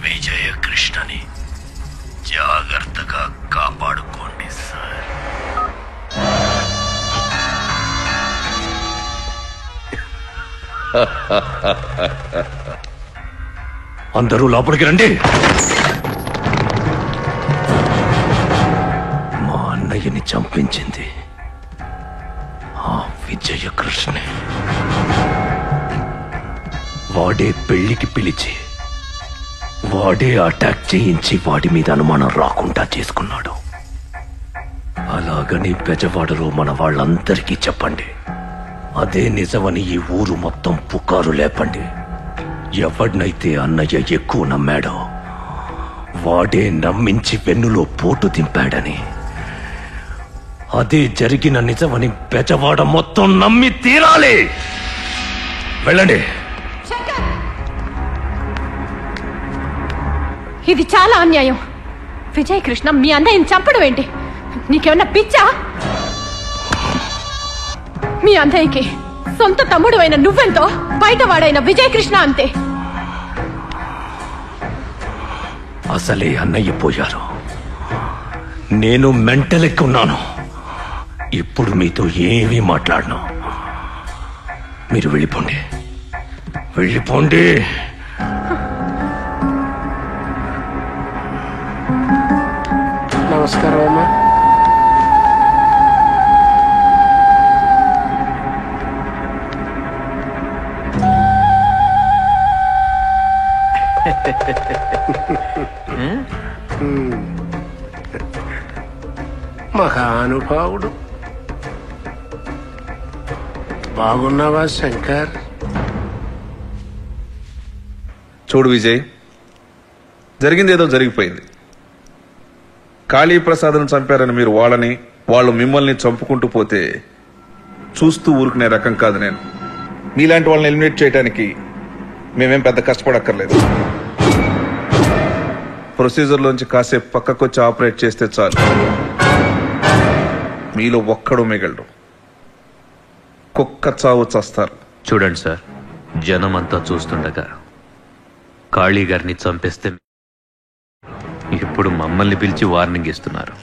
విజయకృష్ణని జాగ్రత్తగా కాపాడుకోండి సార్. అందరూ లోపలికి రండి. మా అన్నయ్యని చంపించింది ఆ విజయకృష్ణే. వాడే పెళ్లికి పిలిచి వాడే అటాక్ చేయించి వాడి మీద అనుమానం రాకుండా చేసుకున్నాడు. అలాగని బెజవాడలో మన వాళ్ళందరికీ చెప్పండి. అదే నిజమని ఈ ఊరు మొత్తం పుకారు లేపండి. ఎవడినైతే అన్నయ్య ఎక్కువ నమ్మాడో వాడే నమ్మించి వెన్నులో పోటు దింపాడని, అదే జరిగిన నిజమని బెజవాడ మొత్తం నమ్మి తీరాలి. వెళ్ళండి. ఇది చాలా అన్యాయం. విజయ్ కృష్ణ మీ అన్నయ్యని చంపడం ఏంటి? నీకేమన్నా పిచ్చా? మీ అన్నయ్యకి సొంత తమ్ముడు అయిన నువ్వెంతో బయట వాడైన విజయ్ కృష్ణ అంతే. అసలే అన్నయ్య పోయారు, నేను మెంటలెక్కున్నాను. ఇప్పుడు మీతో ఏమీ మాట్లాడను. మీరు వెళ్ళిపోండి, వెళ్ళిపోండి. నమస్కారం అమ్మా. మహానుభావుడు. బాగున్నావా శంకర్? చూడు విజయ్, జరిగిందేదో జరిగిపోయింది. కాళీప్రసాద్ను చంపారని మీరు వాళ్ళని, వాళ్ళు మిమ్మల్ని చంపుకుంటూ పోతే చూస్తూ ఊరుకునే రకం కాదు నేను. మీలాంటి వాళ్ళని ఎలిమినేట్ చేయడానికి మేమేం పెద్ద కష్టపడక్కర్లేదు. ప్రొసీజర్లోంచి కాసేపు పక్కకొచ్చి ఆపరేట్ చేస్తే చాలు, మీలో ఒక్కడు మిగలడు. కుక్క చావు చస్తారు. చూడండి సార్, జనమంతా చూస్తుండగా కాళీ గారిని చంపేస్తే ఇప్పుడు మమ్మల్ని పిలిచి వార్నింగ్ ఇస్తున్నారు.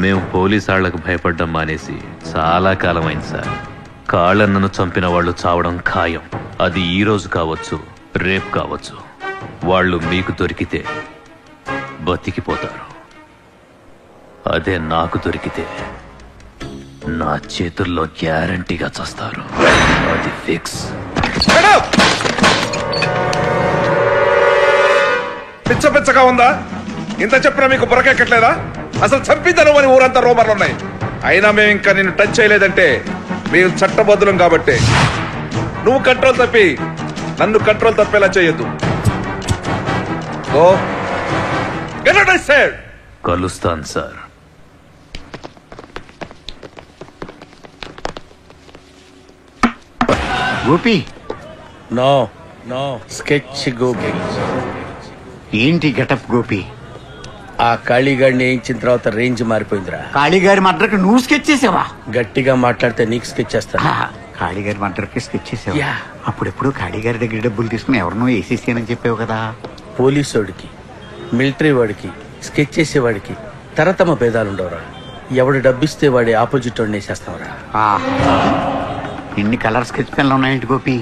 మేము పోలీసు వాళ్లకు భయపడ్డం మానేసి చాలా కాలం అయింది సార్. కాళ్ళన్నను చంపిన వాళ్ళు చావడం ఖాయం. అది ఈ రోజు కావచ్చు, రేపు కావచ్చు. వాళ్ళు మీకు దొరికితే బతికిపోతారు. అదే నాకు దొరికితే నా చేతుల్లో గ్యారంటీగా చస్తారు. అది ఫిక్స్. పిచ్చ పిచ్చగా ఉందా? ఇంత చెప్పినా మీకు బుర్రకెక్కట్లేదా? అసలు చంపిద్దను అని ఊరంతా రూమర్లు ఉన్నాయి. అయినా మేము ఇంకా నిన్ను టచ్ చేయలేదంటే మేము చట్టబద్ధులం కాబట్టి. నువ్వు కంట్రోల్ తప్పి నన్ను కంట్రోల్ తప్పేలా చేయొద్దు. కలుస్తాను sir. Gopi, no no sketch Gopi. ఏంటి గెటప్ గోపి? ఆ కాళీగాడిని వేయించిన తర్వాత రేంజ్ మారిపోయిందిరా. కాళీగారి మర్డర్కి నువ్వు స్కెచ్ చేసావా? గట్టిగా మాట్లాడితే నీకు స్కెచ్ చేస్తాను. కాళీగారి మర్డర్కి స్కెచ్ చేసావా? అప్పుడెప్పుడు కాళీగారి దగ్గర డబ్బులు తీసుకుని ఎవరినో వేసేసానని చెప్పావు కదా. పోలీసు వాడికి, మిలిటరీ వాడికి, స్కెచ్ చేసేవాడికి తరతమ భేదాలుండవురా. ఎవడు డబ్బిస్తే వాడి ఆపోజిట్ వాడిని వేసేస్తావురా. ఎన్ని కలర్ స్కెచ్ పెన్లు ఉన్నాయండి గోపి?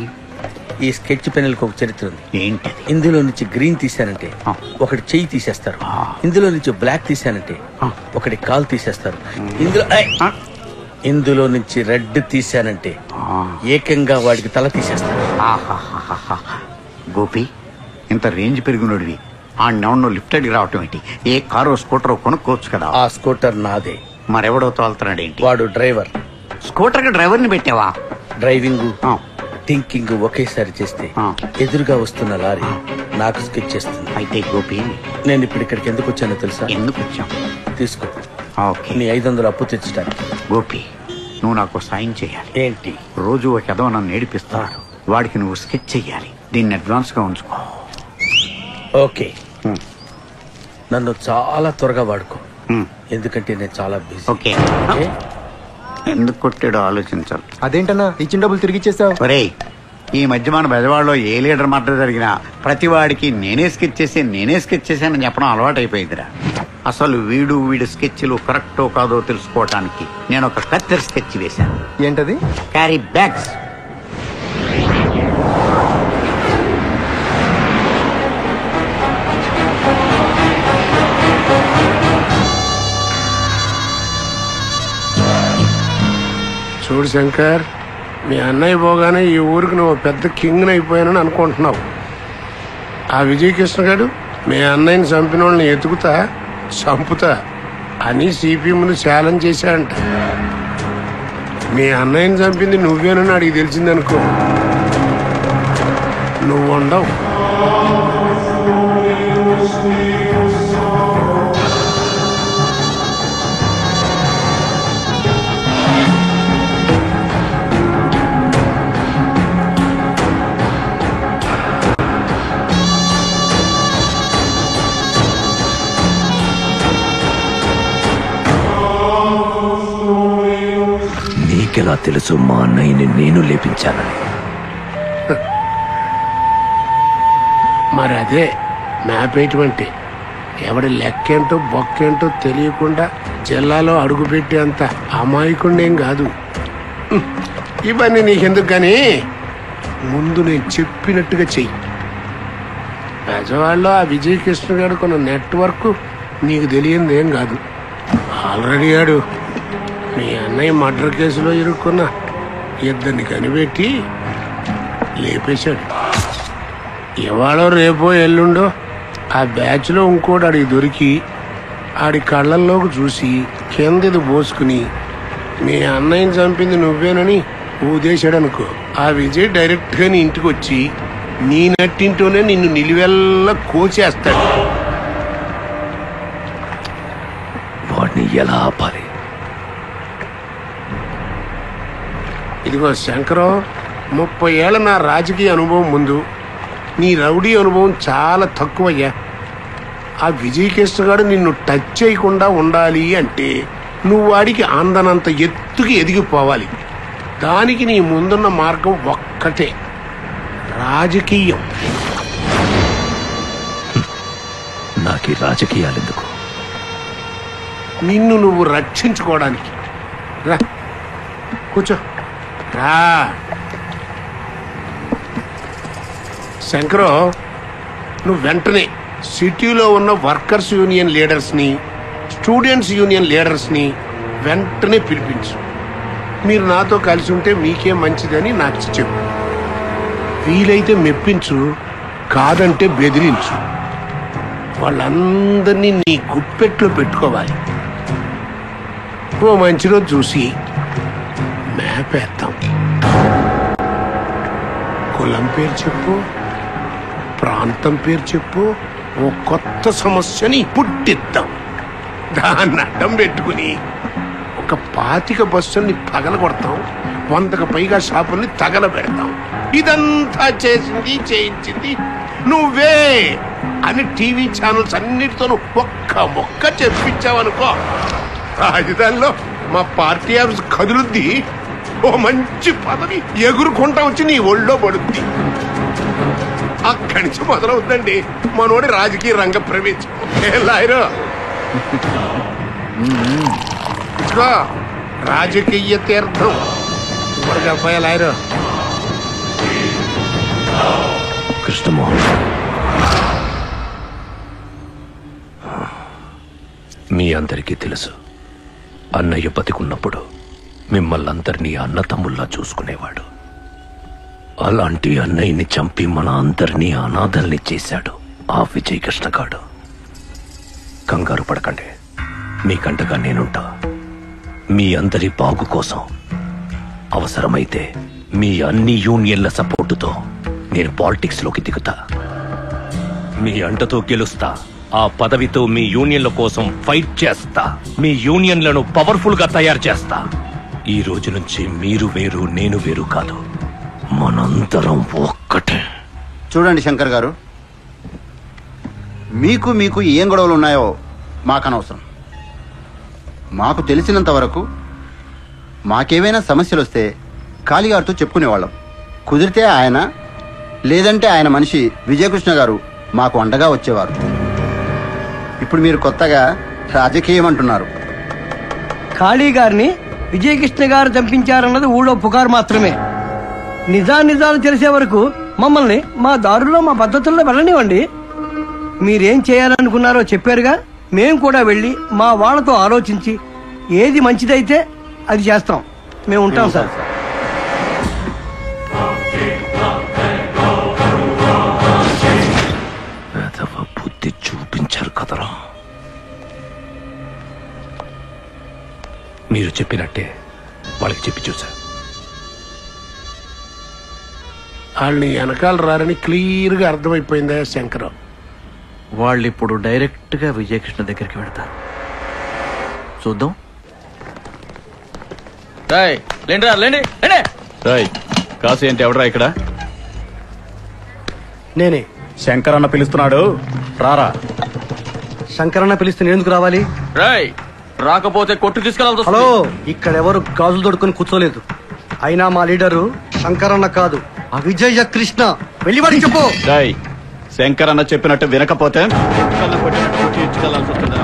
ఈ స్కెచ్ పెన్నులకు ఒక చరిత్ర ఉంది. ఏంటి? ఇందులో నుంచి గ్రీన్ తీశానంటే ఒకటి చెయ్యి తీసేస్తారు. ఇందులో నుంచి బ్లాక్ తీశానంటే ఒకటి కాలు తీసేస్తారు. ఇందులో నుంచి రెడ్ తీశానంటే ఏకంగా వాడికి తల తీసేస్తారు. గోపి, ఇంత రేంజ్ పెరిగినోడివి ఆ నౌన్ లిఫ్ట్ అడిగి రావటం ఏంటి? ఏ కారో స్కూటర్ కొనుక్కోవచ్చు కదా. ఆ స్కూటర్ నాదే. మరెవడో తోలుతున్నాడు ఏంటి? వాడు డ్రైవర్. స్కూటర్ కి డ్రైవర్ ని పెట్టావా? డ్రైవింగ్ థింకింగ్ ఒకేసారి చేస్తే ఎదురుగా వస్తున్న లారీ నాకు స్కెచ్ చేస్తుంది. అయితే గోపి, నేను ఇప్పుడు ఇక్కడికి ఎందుకు వచ్చానో తెలుసా? ఎందుకు వచ్చాం? తీసుకో. నీ 500 అప్పు తెచ్చడానికి. గోపి, నువ్వు నాకు సాయం చేయాలి. ఏంటి? రోజు ఒక ఎదవ నన్ను ఏడిపిస్తాడు. వాడికి నువ్వు స్కెచ్ చెయ్యాలి. దీన్ని అడ్వాన్స్ గా ఉంచుకో. ఓకే. నన్ను చాలా త్వరగా వాడుకో, ఎందుకంటే నేను చాలా బిజీ. ఓకే. ఎందుకు కొట్టాడో ఆలోచించాలి. అదేంటన్నా ఇచ్చిన డబ్బులు తిరిగి ఇచ్చేసావు? ఒరేయ్, ఈ మధ్య మన బెజవాడలో ఏ లీడర్ మర్డర్ జరిగినా ప్రతి వాడికి నేనే స్కెచ్ చేశానని చెప్పడం అలవాటు అయిపోయిందిరా. అసలు వీడి స్కెచ్లు కరెక్టో కాదో తెలుసుకోవటానికి నేను ఒక కత్తెర స్కెచ్ వేశాను. ఏంటది? Carry bags. చూడు శంకర్, మీ అన్నయ్య పోగానే ఈ ఊరికి నువ్వు పెద్ద కింగ్ అయిపోయానని అనుకుంటున్నావు. ఆ విజయకృష్ణ గారు మీ అన్నయ్యని చంపిన వాళ్ళని ఎతుకుతా చంపుతా అని సిపి ముందు ఛాలెంజ్ చేశాడంట. మీ అన్నయ్యని చంపింది నువ్వేనని అడిగి తెలిసిందనుకో, నువ్వు ఉండవు. నీకెలా తెలుసు మా అన్నయ్యని నేను లేపించానని? మరి అదే మ్యాపేటువంటి ఎవడి లెక్కేంటో బొక్కేంటో తెలియకుండా జిల్లాలో అడుగుపెట్టేంత అమాయకుండేం కాదు. ఇవన్నీ నీకెందుకు కానీ ముందు నేను చెప్పినట్టుగా చెయ్యి. పెజవాళ్ళలో ఆ విజయ్ కృష్ణ గారు కొన్న నెట్వర్క్ నీకు తెలియంది ఏం కాదు. ఆల్రెడీ ఆడు మీ అన్నయ్య మర్డర్ కేసులో ఇరుక్కున్న ఇద్దరిని కనిపెట్టి లేపేశాడు. ఇవాళ రేపో ఎల్లుండో ఆ బ్యాచ్లో ఇంకోటి ఆడికి దొరికి ఆడి కళ్ళల్లోకి చూసి కిందది పోసుకుని మీ అన్నయ్యని చంపింది నువ్వేనని ఊదేశాడనుకో, ఆ విజయ్ డైరెక్ట్గా నీ ఇంటికి వచ్చి నీ నట్టింటోనే నిన్ను నిలువెల్లా కోచేస్తాడు. వాడిని ఎలా ఆపాలి? ఇదిగో శంకరం, 30 ఏళ్ళ నా రాజకీయ అనుభవం ముందు నీ రౌడీ అనుభవం చాలా తక్కువయ్యా. ఆ విజయ్ కృష్ణ గారు నిన్ను టచ్ చేయకుండా ఉండాలి అంటే నువ్వు వాడికి అందనంత ఎత్తుకి ఎదిగిపోవాలి. దానికి నీ ముందున్న మార్గం ఒక్కటే, రాజకీయం. నాకు రాజకీయాలు ఎందుకు? నిన్ను నువ్వు రక్షించుకోవడానికి. రా కూర్చో. రా శంకరో, నువ్వు వెంటనే సిటీలో ఉన్న వర్కర్స్ యూనియన్ లీడర్స్ని, స్టూడెంట్స్ యూనియన్ లీడర్స్ని వెంటనే పిలిపించు. మీరు నాతో కలిసి ఉంటే మీకే మంచిదని నాకు చెప్పు. వీలైతే మెప్పించు, కాదంటే బెదిరించు. వాళ్ళందరినీ నీ గుప్పెట్లో పెట్టుకోవాలి. ఓ మంచి రోజు చూసి మ్యాప్ వేద్దాం. కులం పేరు చెప్పు, ప్రాంతం పేరు చెప్పు, ఓ కొత్త సమస్యని పుట్టిద్దాం. దాన్ని అడ్డం పెట్టుకుని ఒక 25 బస్సుల్ని పగలగొడతాం, 100కు పైగా షాపుల్ని తగలబెడతాం. ఇదంతా చేసింది చేయించింది నువ్వే అని టీవీ ఛానల్స్ అన్నిటితోనూ ఒక్క మొక్క చెప్పించావనుకో, రాజధానిలో మా పార్టీ ఆఫీస్ కదులుద్ది. ఓ మంచి పదవి ఎగురుకుంటా వచ్చి నీ ఒళ్ళో పడుద్ది. అక్కడి నుంచి మొదలవుతుందండి మనోడి రాజకీయ రంగ ప్రవేశం. లాయరు ఇచ్చుకో, రాజకీయ తీర్థం. ఇప్పుడు చెప్పాయా లాయరు? కృష్ణమోహన్, మీ అందరికీ తెలుసు, అన్నయ్య బతికున్నప్పుడు మిమ్మల్ని అందరినీ అన్న తమ్ముల్లా చూసుకునేవాడు. అలాంటి అన్నయ్యని చంపి మన అందరినీ అనాథల్ని చేశాడు ఆ విజయ్ కృష్ణగాడు. కంగారు పడకండి, మీకంటగా నేనుంటా. మీ అందరి బాగు కోసం అవసరమైతే మీ అన్ని యూనియన్ల సపోర్టుతో నేను పాలిటిక్స్ లోకి దిగుతా. మీ అంటతో గెలుస్తా. ఆ పదవితో మీ యూనియన్ల కోసం ఫైట్ చేస్తా. మీ యూనియన్లను పవర్ఫుల్ గా తయారు చేస్తా. ఈ రోజు నుంచి మీరు వేరు, నేను వేరు కాదు, మనందరం ఒక్కటే. చూడండి శంకర్ గారు, మీకు ఏం గొడవలు ఉన్నాయో మాకనవసరం. మాకు తెలిసినంత వరకు మాకేవైనా సమస్యలు వస్తే కాళీగారితో చెప్పుకునేవాళ్ళం. కుదిరితే ఆయన, లేదంటే ఆయన మనిషి విజయకృష్ణ గారు మాకు అండగా వచ్చేవారు. ఇప్పుడు మీరు కొత్తగా రాజకీయం అంటున్నారు. ఖాళీ గారిని విజయకృష్ణ గారు చంపించారన్నది ఊళ్ళో పుకారు మాత్రమే. నిజాలు తెలిసే వరకు మమ్మల్ని మా దారుల్లో, మా పద్ధతుల్లో వెళ్ళనివ్వండి. మీరేం చేయాలనుకున్నారో చెప్పారుగా, మేం కూడా వెళ్ళి మా వాళ్ళతో ఆలోచించి ఏది మంచిదైతే అది చేస్తాం. మేము ఉంటాం సార్. బుద్ధి చూపించారు కదరా. మీరు చెప్పినట్టే వాళ్ళకి చెప్పి చూసా. వాళ్ళని వెనకాల రారని క్లియర్గా అర్థమైపోయిందా శంకరం? వాళ్ళు ఇప్పుడు డైరెక్ట్ గా విజయకృష్ణ దగ్గరికి వెళ్తారు. చూద్దాం. కాసు ఏంటి, ఎవడరా ఇక్కడ? నేనే. శంకర్ అన్న పిలుస్తున్నాడు, రారా. శంకరన్న పిలిస్తే నేను ఎందుకు రావాలి? రాయ్ రాకపోతే కొట్టు తీసుకెళ్ళాల్సి హలో, ఇక్కడెవరు గాజులు దొడుకుని కూర్చోలేదు. అయినా మా లీడరు శంకరన్న కాదు, ఆ విజయ కృష్ణ. వెళ్ళి వాడికి చెప్పు. శంకర్ అన్న చెప్పినట్టు వినకపోతే ఇచ్చుకెళ్లాల్సి వస్తుంది.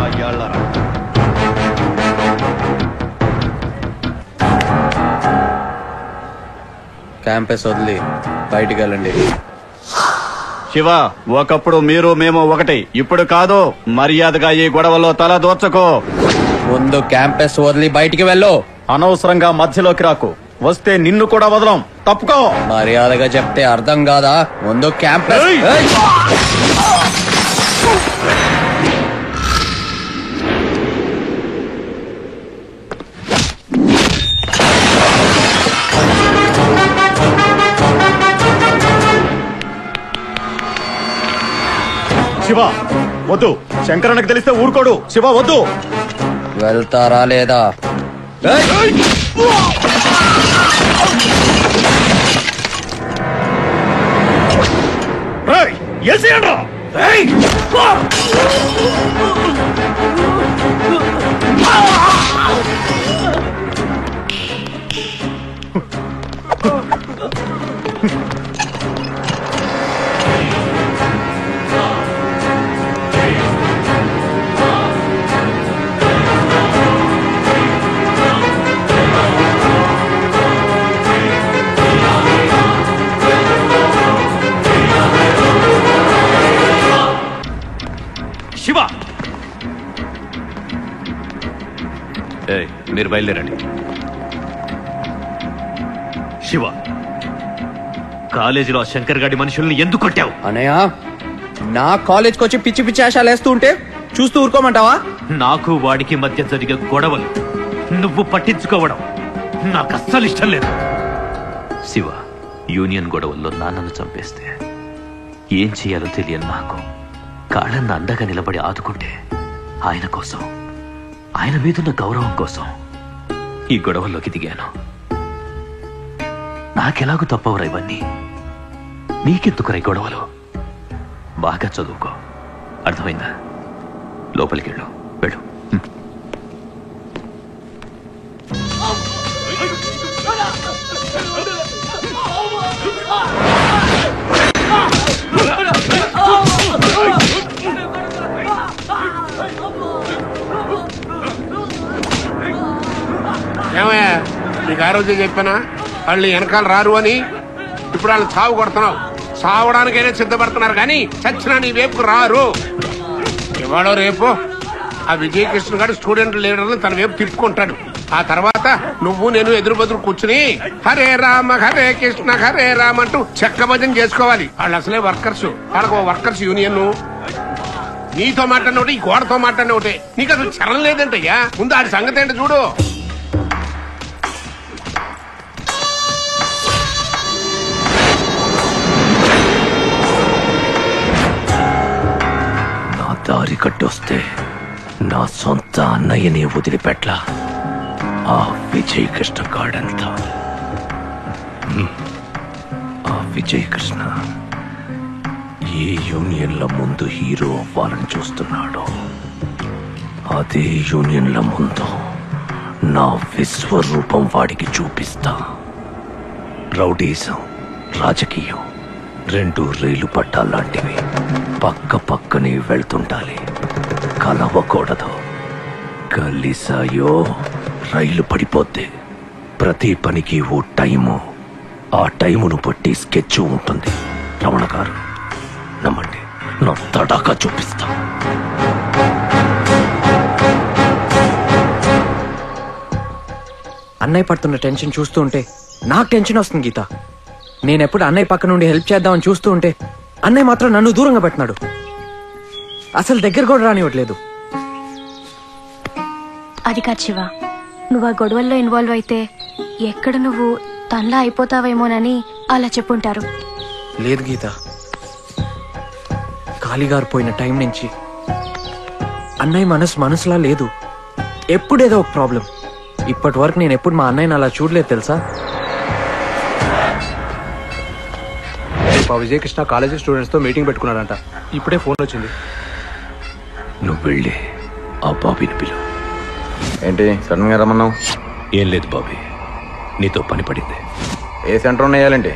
క్యాంపస్ వదిలి బయటికి వెళ్ళండి. శివ, ఒకప్పుడు మీరు మేము ఒకటి, ఇప్పుడు కాదు. మర్యాదగా ఈ గొడవలో తల దోర్చకో. ముందు క్యాంపస్ వదిలి బయటికి వెళ్ళు. అనవసరంగా మధ్యలోకి రాకు. వస్తే నిన్ను కూడా వదలం. తప్పుకో. మర్యాదగా చెప్తే అర్థం కాదా? ముందు క్యాంపస్. శివ వద్దు, శంకరన్నకు తెలిస్తే ఊరుకోడు. శివ వద్దు. వెళ్తారా లేదా? మీరు బయలుదేరండి. శివ, కాలేజీలో శంకర్ గాడి మనుషుల్ని ఎందుకు కొట్టావు? అనయ్య, నా కాలేజ్కి వచ్చి పిచ్చి పిచ్చి ఆశాలు వేస్తూ ఉంటే చూస్తూ ఊరుకోమంటావా? నాకు వాడికి మధ్య జరిగే గొడవలు నువ్వు పట్టించుకోవడం నాకు అస్సలు ఇష్టం లేదు. శివ, యూనియన్ గొడవల్లో నాన్నను చంపేస్తే ఏం చేయాలో తెలియని నాకు కాళ్ళన్న అండగా నిలబడి ఆదుకుంటే ఆయన కోసం, ఆయన మీదున్న గౌరవం కోసం ఈ గొడవల్లోకి దిగాను. నాకెలాగూ తప్పవరా ఇవన్నీ? నీకెందుకురా ఈ గొడవలు? బాగా చదువుకో, అర్థమైందా? లోపలికి వెళ్ళు. ఏమయ్యా, నీకు ఆ రోజే చెప్పానా వాళ్ళు వెనకాల రారు అని? ఇప్పుడు వాళ్ళు చావు కొడుతున్నావు. చావడానికైనా సిద్ధపడుతున్నారు కానీ చచ్చినా నీ వైపుకు రారు. ఇవాళ రేపు ఆ విజయకృష్ణ గారు స్టూడెంట్ లీడర్ని తన వైపు తిప్పుకుంటాడు. ఆ తర్వాత నువ్వు నేను ఎదురు బదురు కూర్చుని హరే రామ హరే కృష్ణ హరే రామ అంటూ చెక్క భజన చేసుకోవాలి. వాళ్ళు అసలే వర్కర్స్, వాళ్ళకు వర్కర్స్ యూనియన్. నీతో మాట్లాడిన ఒకటి, ఈ గోడతో మాట్లాడిన ఒకటి. నీకు అసలు చరం లేదంటయ్యా. ముందు ఆడి సంగతి ఏంటో చూడు. దారి కట్టొస్తే నా సొంత అన్నయ్యని వదిలిపెట్ల. ఆ విజయ్ కృష్ణ గాడంతా, ఆ విజయ్ కృష్ణ ఏ యూనియన్ల ముందు హీరో అవ్వాలని చూస్తున్నాడు, అదే యూనియన్ల ముందు నా విశ్వరూపం వాడికి చూపిస్తా. రౌడీజం, రాజకీయం రెండు రైలు పట్టాలాంటివి. పక్క పక్కనే వెళ్తుండాలి, కలవకూడదు. కలిసాయో రైలు పడిపోద్ది. ప్రతి పనికి ఓ టైము, ఆ టైమును బట్టి స్కెచ్ ఉంటుంది. రమణ గారు నమ్మండి, నా తడాకా చూపిస్తా. అన్నయ్య పడుతున్న టెన్షన్ చూస్తూ ఉంటే నాకు టెన్షన్ వస్తుంది గీత. నేనెప్పుడు అన్నయ్య పక్క నుండి హెల్ప్ చేద్దామని చూస్తూ ఉంటే అన్నయ్య మాత్రం నన్ను దూరంగా పెట్టినాడు. అసలు దగ్గర కూడా రానివ్వట్లేదు. అది కాదు శివ, నువ్వు ఆ గొడవల్లో ఇన్వాల్వ్ అయితే ఎక్కడ నువ్వు తనలా అయిపోతావేమోనని అలా చెప్పుంటారు. లేదు గీత, కాళీగారు పోయిన టైం నుంచి అన్నయ్య మనసులా లేదు. ఎప్పుడేదో ఒక ప్రాబ్లం. ఇప్పటి వరకు నేను ఎప్పుడు మా అన్నయ్యని అలా చూడలేదు తెలుసా. విజయకృష్ణ కాలేజీ స్టూడెంట్స్ తో మీటింగ్ పెట్టుకున్నాడంట. ఇప్పుడే ఫోన్ వచ్చింది. నువ్వు వెళ్ళి ఆ బాబీని పిలువు. ఏంటి సడన్ గా రమ్మన్నావు? ఏం లేదు బాబీ, నీతో పని పడింది. ఏ సెంటర్ వేయాలంటే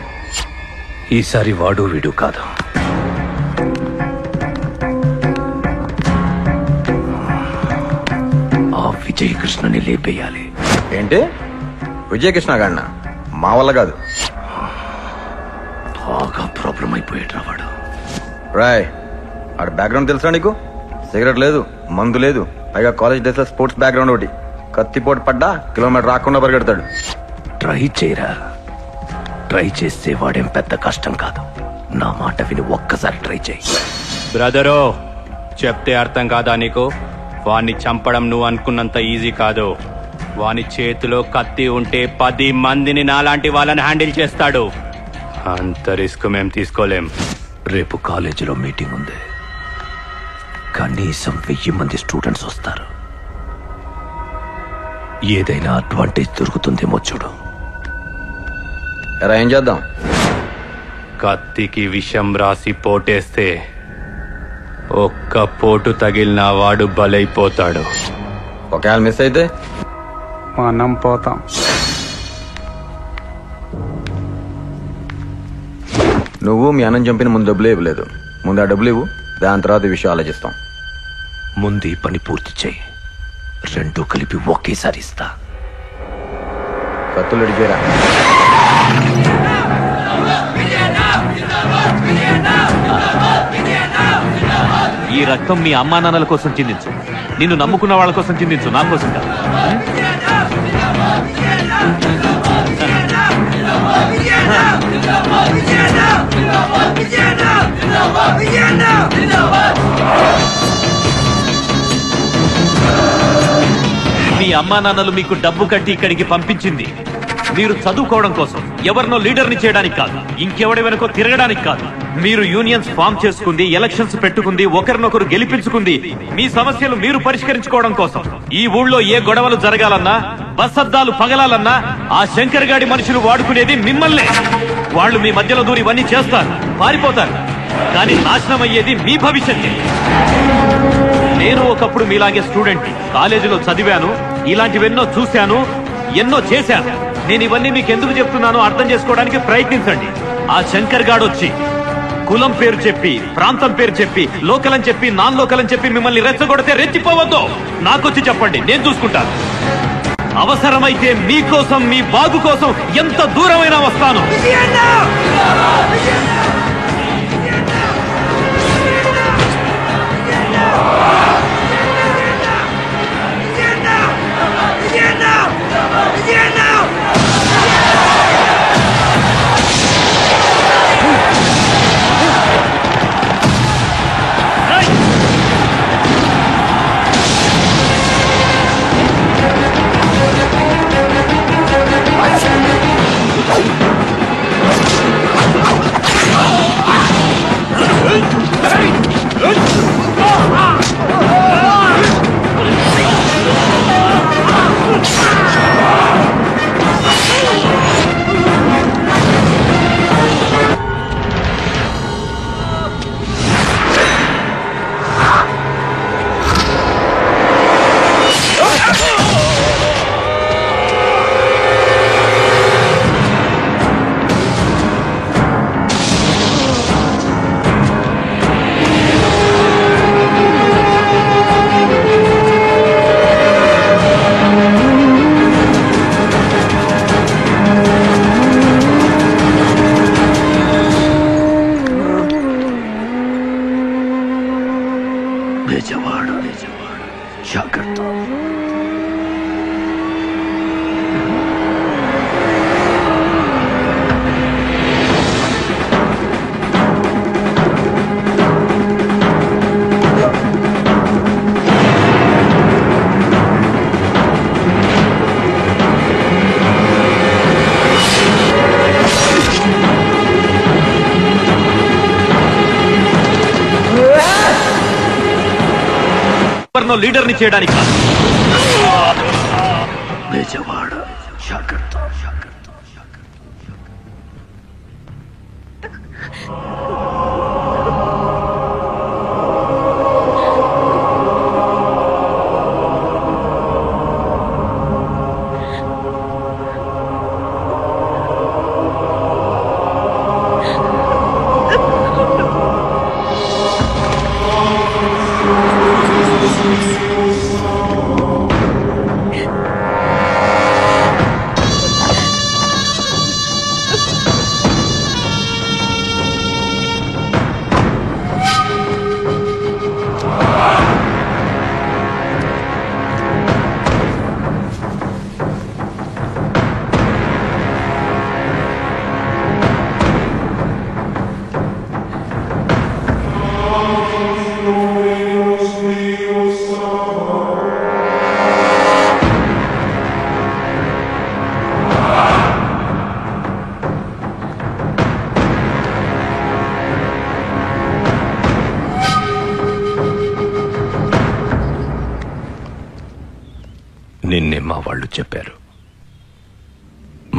ఈసారి వాడు వీడు కాదు. ఆ విజయకృష్ణని లేపేయాలి. ఏంటి విజయకృష్ణ గాడినా? మా వల్ల కాదు. బాగా ప్రాబ్లం అయిపోయాడు వాడు. రాయ్ ఆడ బ్యాక్గ్రౌండ్ తెలుసా నీకు? సిగరెట్ లేదు, మందు లేదు, పైగా కాలేజ్ డేస్ లో స్పోర్ట్స్ బ్యాక్గ్రౌండ్ ఒకటి. కత్తిపోటు పడ్డా కిలోమీటర్ రాకుండా పరిగెడతాడు. ట్రై చేయరా, ట్రై చేస్తే వాడేం పెద్ద కష్టం కాదు. నా మాట విని ఒక్కసారి ట్రై చేయి. బ్రదరో, చెప్తే అర్థం కాదా నీకు? వాణ్ణి చంపడం నువ్వు అనుకున్నంత ఈజీ కాదు. వాని చేతిలో కత్తి ఉంటే 10 మందిని నాలాంటి వాళ్ళని హ్యాండిల్ చేస్తాడు. అంత రిస్క్ మేం తీసుకోలేం. రేపు కాలేజీలో మీటింగ్ ఉంది. కనీసం 1000 మంది స్టూడెంట్స్ వస్తారు. ఏదైనా అడ్వాంటేజ్ దొరుకుతుందేమో చూడు. ఏం చేద్దాం? కత్తికి విషం రాసి పోటేస్తే ఒక్క పోటు తగిలిన వాడు బలైపోతాడు. ఒకవేళ మిస్ అయితే మనం పోతాం. నువ్వు మీ అన్నం చంపిన ముందు డబ్బులు ఇవ్వలేదు. ముందు ఆ డబ్బులు ఇవ్వు, దాని తర్వాత ఈ విషయం ఆలోచిస్తాం. ముందు ఈ పని పూర్తి చేయి, 2 కలిపి ఒకేసారి ఇస్తా. కత్తులు అడిగారా? ఈ రక్తం మీ అమ్మా నాన్నల కోసం చిందించు. నిన్ను నమ్ముకున్న వాళ్ళ కోసం చిందించు, నా కోసం కాదు. మీ అమ్మా నాన్నలు మీకు డబ్బు కట్టి ఇక్కడికి పంపించింది మీరు చదువుకోవడం కోసం, ఎవరినో లీడర్ని చేయడానికి కాదు, ఇంకెవడి వెనుకో తిరగడానికి కాదు. మీరు యూనియన్స్ ఫామ్ చేసుకుంది, ఎలక్షన్స్ పెట్టుకుంది, ఒకరినొకరు గెలిపించుకుంది మీ సమస్యలు మీరు పరిష్కరించుకోవడం కోసం. ఈ ఊళ్ళో ఏ గొడవలు జరగాలన్నా, బస్సద్దాలు పగలాలన్నా ఆ శంకర్ గాడి మనుషులు వాడుకునేది మిమ్మల్నే. వాళ్ళు మీ మధ్యలో దూరి ఇవన్నీ చేస్తారు, పారిపోతారు, కానీ నాశనం అయ్యేది మీ భవిష్యత్తు. నేను ఒకప్పుడు మీలాగే స్టూడెంట్, కాలేజీలో చదివాను, ఇలాంటివెన్నో చూశాను, ఎన్నో చేశాను. నేను ఇవన్నీ మీకు ఎందుకు చెప్తున్నానో అర్థం చేసుకోవడానికి ప్రయత్నించండి. ఆ శంకర్ గాడు వచ్చి కులం పేరు చెప్పి, ప్రాంతం పేరు చెప్పి, లోకల్ అని చెప్పి, నాన్ లోకల్ అని చెప్పి మిమ్మల్ని రెచ్చగొడితే రెచ్చిపోవద్దు. నాకొచ్చి చెప్పండి, నేను చూసుకుంటాను. అవసరమైతే మీకోసం, మీ బాగు కోసం ఎంత దూరమైనా వస్తాను. ఎవరినో లీడర్ని చేయడానికి కాదు. బేజవాడ జాగ్రత్త.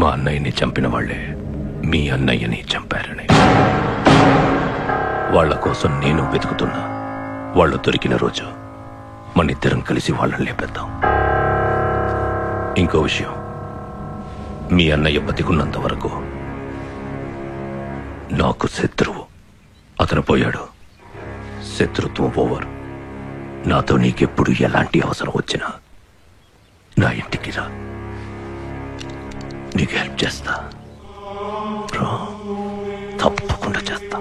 మా అన్నయ్యని చంపిన వాళ్లే మీ అన్నయ్యని చంపారని. వాళ్ల కోసం నేను వెతుకుతున్నా. వాళ్ళు దొరికిన రోజు మనిద్దరం కలిసి వాళ్ళని లేపేద్దాం. ఇంకో విషయం, మీ అన్నయ్య బతికున్నంత వరకు నాకు శత్రువు. అతను పోయాడు, శత్రుత్వం ఓవర్. నాతో నీకెప్పుడు ఎలాంటి అవసరం వచ్చినా నా ఇంటికి రా, నీకు హెల్ప్ చేస్తా. తప్పకుండా చేస్తా.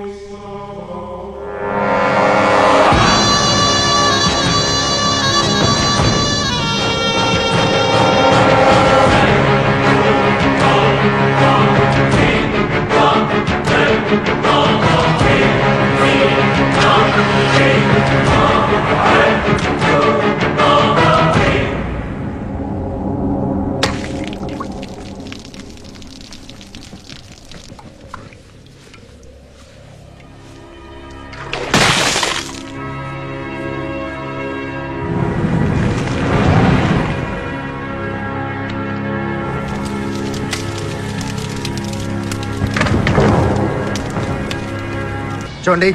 చూడండి,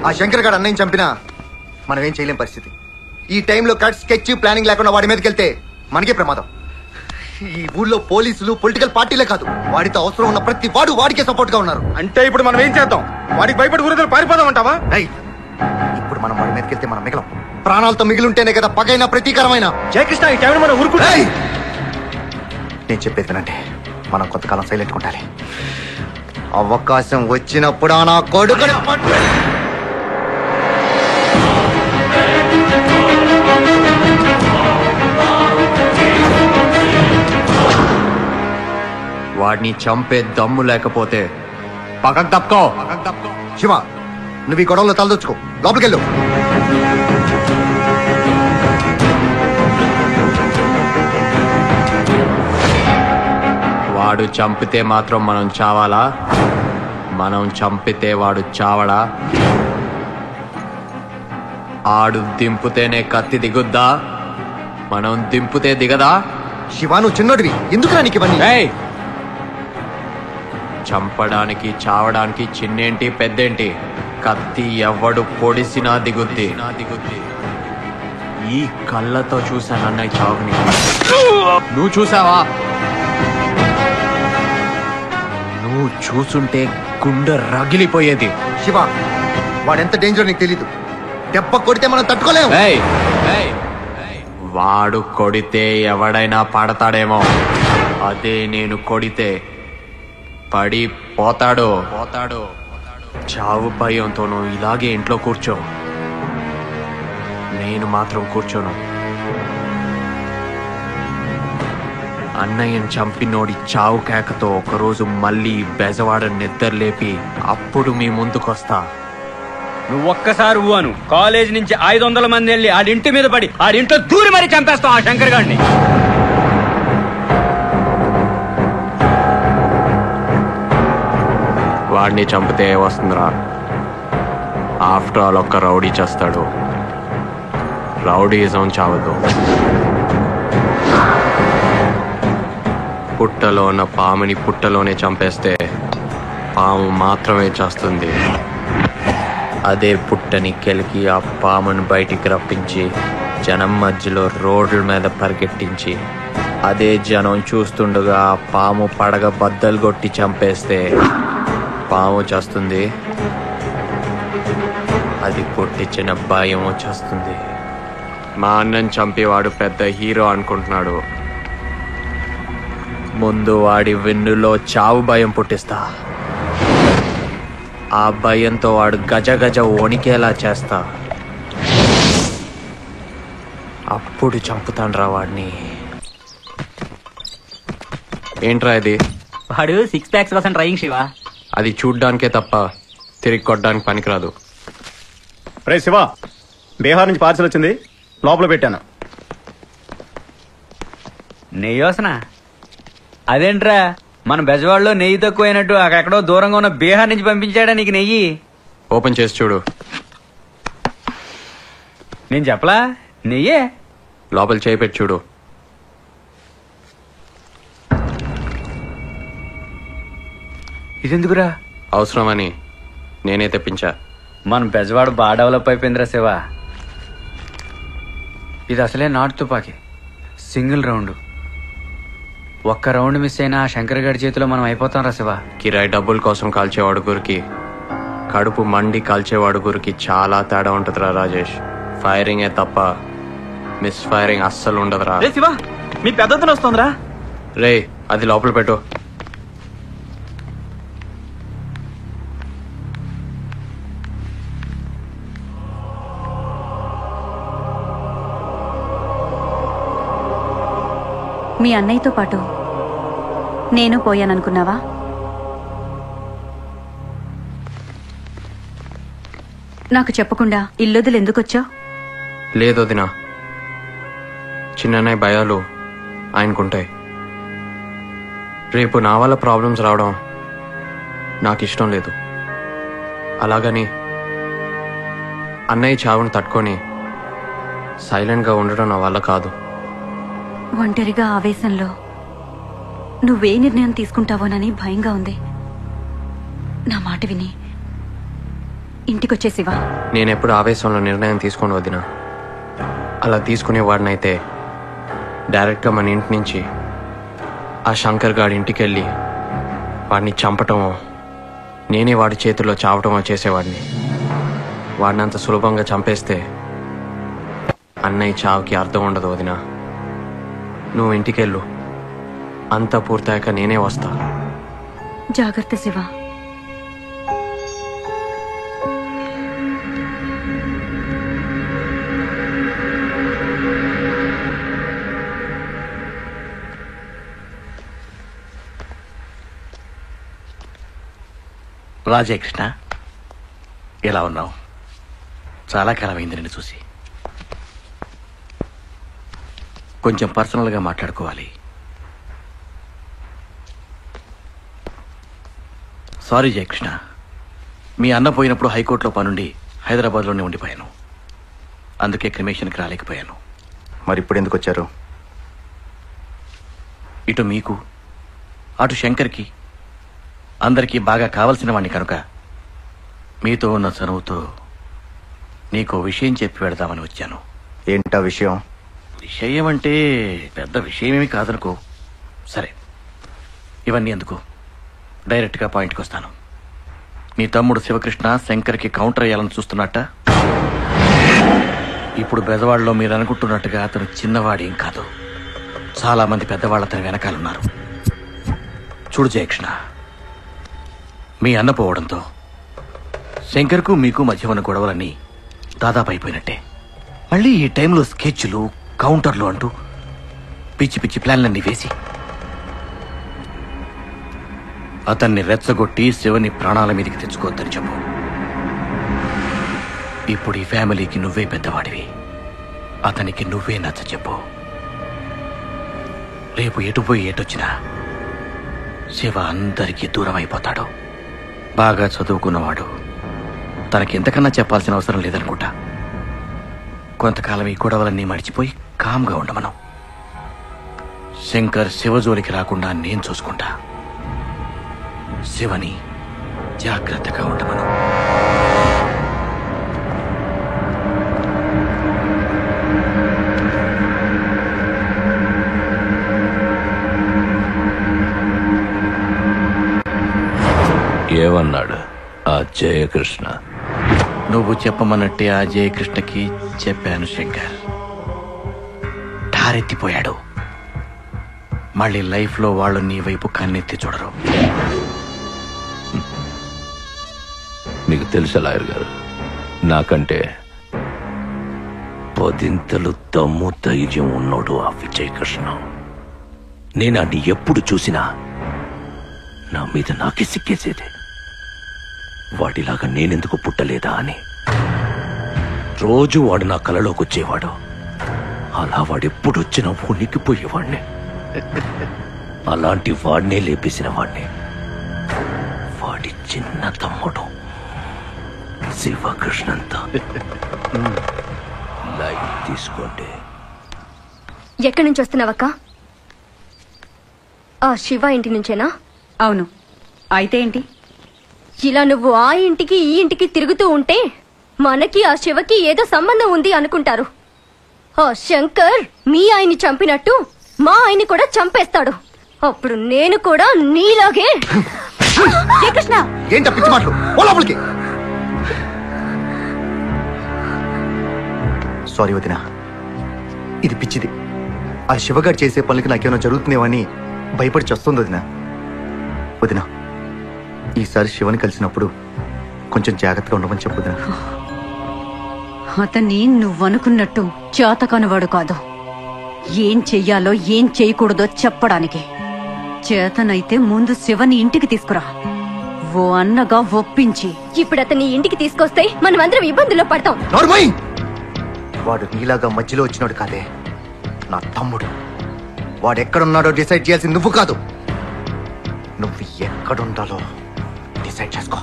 ఆ శంకర్ గారు అన్నయ్యని చంపినా మనం ఏం చేయలేం పరిస్థితి. ఈ టైంలో కట్ స్కెచ్ ప్లానింగ్ లేకుండా వాడి మీదకి వెళ్తే మనకే ప్రమాదం. ఈ ఊళ్ళో పోలీసులు పొలిటికల్ పార్టీలే కాదు, వాడితో అవసరం ఉన్న ప్రతి వాడు వాడికే సపోర్ట్ గా ఉన్నారు. అంటే ఇప్పుడు మనం ఏం చేద్దాం? వాడికి భయపడి గురుదలు పారిపోదాం అంటావా? ఇప్పుడు మనం వాడి మీదకి వెళ్తే మనం మిగలం. ప్రాణాలతో మిగిలింటేనే కదా పగైనా ప్రతీకారమైన. జయకృష్ణ, ఈ టైంలో మనం ఊరుకు. నేను చెప్పేది వినండి, మనం కొంతకాలం సైలెంట్ ఉండాలి. అవకాశం వచ్చినప్పుడు నా కొడుకుని వాడిని చంపే దమ్ము లేకపోతే పక్కకు తప్పుకో. శివ, నువ్వు ఈ గొడవలో తలదొచ్చుకో, లోపలికెళ్ళు. వాడు చంపితే మాత్రం మనం చావాలా? మనం చంపితే వాడు చావడా? ఆడు దింపుతేనే కత్తి దిగుద్దా? మనం దింపుతే దిగదా? శివ, నువ్వు చిన్నోడివి, ఎందుకు నీకు ఇవన్నీ? చంపడానికి చావడానికి చిన్నేంటి పెద్దేంటి? కత్తి ఎవడు పొడిసినా దిగుద్ది. ఈ కళ్ళతో చూశాను అన్నయ్య చావుని. నువ్వు చూసావా? నువ్వు చూసుంటే గుండె రగిలిపోయేది. శివ, వాడెంత డేంజర్ నీకు తెలీదు. దెబ్బ కొడితే మనం తట్టుకోలేము. వాడు కొడితే ఎవడైనా పడతాడేమో, అదే నేను కొడితే పడిపోతాడు. చావు భయంతో నువ్వు ఇలాగే ఇంట్లో కూర్చో, నేను మాత్రం కూర్చోను. అన్నయ్యను చంపినోడి చావు కేకతో ఒకరోజు మళ్ళీ బెజవాడ నిద్రలేపి అప్పుడు మీ ముందుకొస్తా. నువ్వు ఒక్కసారి ఊను, కాలేజ్ నుంచి 500 మంది వెళ్ళి ఆడింటి మీద పడి ఆడింట్లో దూరి మరీ చంపేస్తావు ఆ శంకర్ గారిని. వాడిని చంపితే వస్తుందిరా? ఆఫ్టర్ ఆల్ ఒక్క రౌడీ చేస్తాడు, రౌడీజం చావదు. పుట్టలో ఉన్న పాముని పుట్టలోనే చంపేస్తే పాము మాత్రమే చేస్తుంది. అదే పుట్టని కెలికి ఆ పాముని బయటికి రప్పించి జనం మధ్యలో రోడ్ల మీద పరిగెట్టించి అదే జనం చూస్తుండగా ఆ పాము పడగ బద్దలు కొట్టి చంపేస్తే పాము చేస్తుంది, అది కొట్టించిన భయం వచ్చేస్తుంది. మా అన్నని చంపేవాడు పెద్ద హీరో అనుకుంటున్నాడు, ముందు వాడి వెన్నులో చావు భయం పుట్టిస్తా. ఆ భయంతో వాడు గజ గజ వణికేలా చేస్తా. అప్పుడు చంపుతాన్రా వాడిని. ఏంట్రా ఇది? వాడు 6 packs కోసం ట్రైయింగ్ శివ. అది చూడ్డానికే తప్ప తిరిగి కొట్టడానికి పనికిరాదు. రే శివ, బీహార్ నుంచి పార్సల్ వచ్చింది, లోపల పెట్టాను. నెయ్యి వసనా? అదేంట్రా, మన బెజవాడలో నెయ్యి తక్కువైనట్టు అక్కడెక్కడో దూరంగా ఉన్న బీహార్ నుంచి పంపించాడా నీకు నెయ్యి? ఓపెన్ చేసి చూడు. నేను చెప్పలా నెయ్యే. లోపల చేయి పెట్టి చూడు. ఇదెందుకురా? అవసరమని నేనే తెప్పించా. మన బెజవాడు బాగా డెవలప్ అయిపోయిందిరా శివ. ఇది అసలే నాటు తుపాకీ, సింగిల్ రౌండ్. ఒక్క రౌండ్ మిస్ అయినా శంకర్ గడి చేతిలో మనం అయిపోతాం రా శివ. కిరాయి డబ్బుల కోసం కాల్చేవాడు గురికి, కడుపు మండి కాల్చేవాడు గురికి చాలా తేడా ఉంటుందిరా రాజేష్. ఫైరింగే తప్ప మిస్ ఫైరింగ్ అస్సలు ఉండదురా. శివ, మీ పెద్దతను వస్తుందిరా. రే, అది లోపల పెట్టు. మీ అన్నయ్యతో పాటు నేను పోయాననుకున్నావా? నాకు చెప్పకుండా ఇల్లొదులు ఎందుకొచ్చావు? లేదు వదినా, చిన్నన్నయ్య భయాలు ఆయనకుంటాయి. రేపు నా వల్ల ప్రాబ్లమ్స్ రావడం నాకు ఇష్టం లేదు. అలాగని అన్నయ్య చావును తట్టుకొని సైలెంట్గా ఉండడం నా వల్ల కాదు. ఒంటరిగా ఆవేశంలో నువ్వే నిర్ణయం తీసుకుంటావోనని భయంగా ఉంది. నా మాట విని ఇంటికొచ్చేసివా? నేనెప్పుడు ఆవేశంలో నిర్ణయం తీసుకోను వదినా. అలా తీసుకునేవాడినైతే డైరెక్ట్గా మన ఇంటి నుంచి ఆ శంకర్ గాడి ఇంటికి వెళ్ళి వాడిని చంపటమో నేనే వాడి చేతుల్లో చావటమో చేసేవాడిని. వాడిని అంత సులభంగా చంపేస్తే అన్నయ్య చావుకి అర్థం ఉండదు వదినా. నువ్వు ఇంటికెళ్ళు, అంతా పూర్తయ్యాక నేనే వస్తా. జాగ్రత్త శివ. రాజే కృష్ణ, ఎలా ఉన్నావు? చాలా కాలమైంది నిన్ను చూసి. కొంచెం పర్సనల్గా మాట్లాడుకోవాలి. సారీ జయకృష్ణ, మీ అన్న పోయినప్పుడు హైకోర్టులో పనుండి హైదరాబాద్లోనే ఉండిపోయాను. అందుకే క్రిమేషన్కి రాలేకపోయాను. మరి ఇప్పుడు ఎందుకు వచ్చారు? ఇటు మీకు అటు శంకర్కి అందరికీ బాగా కావలసిన వాడిని కనుక మీతో ఉన్న చనువుతో నీకో విషయం చెప్పి వెళదామని వచ్చాను. ఏంటా విషయం? విషయం అంటే పెద్ద విషయమేమి కాదనుకో. సరే, ఇవన్నీ ఎందుకు, డైరెక్ట్గా పాయింట్కి వస్తాను. నీ తమ్ముడు శివకృష్ణ శంకర్కి కౌంటర్ అయ్యాలని చూస్తున్నట్ట. ఇప్పుడు బెజవాడలో మీరు అనుకుంటున్నట్టుగా అతను చిన్నవాడేం కాదు. చాలా మంది పెద్దవాళ్ళు అతని వెనకాలన్నారు. చూడు జయకృష్ణ, మీ అన్న పోవడంతో శంకర్కు మీకు మధ్య ఉన్న గొడవలన్నీ దాదాపు అయిపోయినట్టే. మళ్ళీ ఈ టైంలో స్కెచ్లు కౌంటర్లు అంటూ పిచ్చి పిచ్చి ప్లాన్లన్నీ వేసి అతన్ని రెచ్చగొట్టి శివని ప్రాణాల మీదకి తెచ్చుకోవద్దని చెప్పు. ఇప్పుడు ఈ ఫ్యామిలీకి నువ్వే పెద్దవాడివి, అతనికి నువ్వే నచ్చ చెప్పు. రేపు ఎటుపోయి ఎటొచ్చినా శివ అందరికీ దూరం అయిపోతాడు. బాగా చదువుకున్నవాడు, తనకి ఎంతకన్నా చెప్పాల్సిన అవసరం లేదనుకుంటా. కొంతకాలం ఈ గొడవలన్నీ మర్చిపోయి కామ్గా ఉండమను. శంకర్ శివజోలికి రాకుండా నేను చూసుకుంటా. శివని జాగ్రత్తగా ఉండమను. ఏమన్నాడు ఆ జయకృష్ణ? నువ్వు చెప్పమన్నట్టే ఆ జయకృష్ణకి చెప్పాను శంకర్. ఠారెత్తిపోయాడు. మళ్ళీ లైఫ్లో వాళ్ళు నీ వైపు కన్నెత్తి చూడరు. మీకు తెలుసా లాయర్ గారు, నాకంటే పదింతలు దమ్ము ధైర్యం ఉన్నోడు ఆ విజయకృష్ణ. నేను అన్ని ఎప్పుడు చూసినా నా మీద నాకే సిక్కేసేది. వాడిలాగా నేనెందుకు పుట్టలేదా అని రోజు వాడు నా కలలోకి వచ్చేవాడు. అలా వాడెప్పుడొచ్చినా ఉనికిపోయేవాడిని. అలాంటి వాడినే లేపేసిన వాడిని వాడి చిన్న తమ్ముడు శివకృష్ణంతా. లైట్ తీసుకోండి. ఎక్కడి నుంచి వస్తున్నావక్క? ఆ శివ ఇంటి నుంచేనా? అవును. అయితే ఏంటి? ఇలా నువ్వు ఆ ఇంటికి ఈ ఇంటికి తిరుగుతూ ఉంటే మనకి ఆ శివకి ఏదో సంబంధం ఉంది అనుకుంటారు. ఆ శంకర్ మీ ఆయన్ని చంపినట్టు మా ఆయన్ని కూడా చంపేస్తాడు. అప్పుడు నేను కూడా నీలాగే. కృష్ణ ఏంటి పిచ్చి మాటలు? లోపలికి. సారీ వదిన, ఇది పిచ్చిది. ఆ శివగారు చేసే పనులకి నాకేమైనా జరుగుతుందేమని భయపడి చస్తుంది వదిన. వదిన, ఈసారి శివని కలిసినప్పుడు కొంచెం జాగ్రత్తగా ఉండమని చెప్పు వదిన. అతన్ని నువ్వనుకున్నట్టు చేతకానివాడు కాదు. ఏం చెయ్యాలో ఏం చేయకూడదో చెప్పడానికి. చేతనైతే ముందు శివని ఇంటికి తీసుకురా. ఓ అన్నగా ఒప్పించి. ఇప్పుడు అతన్ని ఇంటికి తీసుకొస్తే మనమందరం ఇబ్బందుల్లో పడతాం. వాడు నీలాగా మధ్యలో వచ్చినాడు కాదే, నా తమ్ముడు. వాడు ఎక్కడున్నాడో డిసైడ్ చేయాల్సింది నువ్వు కాదు. నువ్వు ఎక్కడుండాలో డిసైడ్ చేసుకో.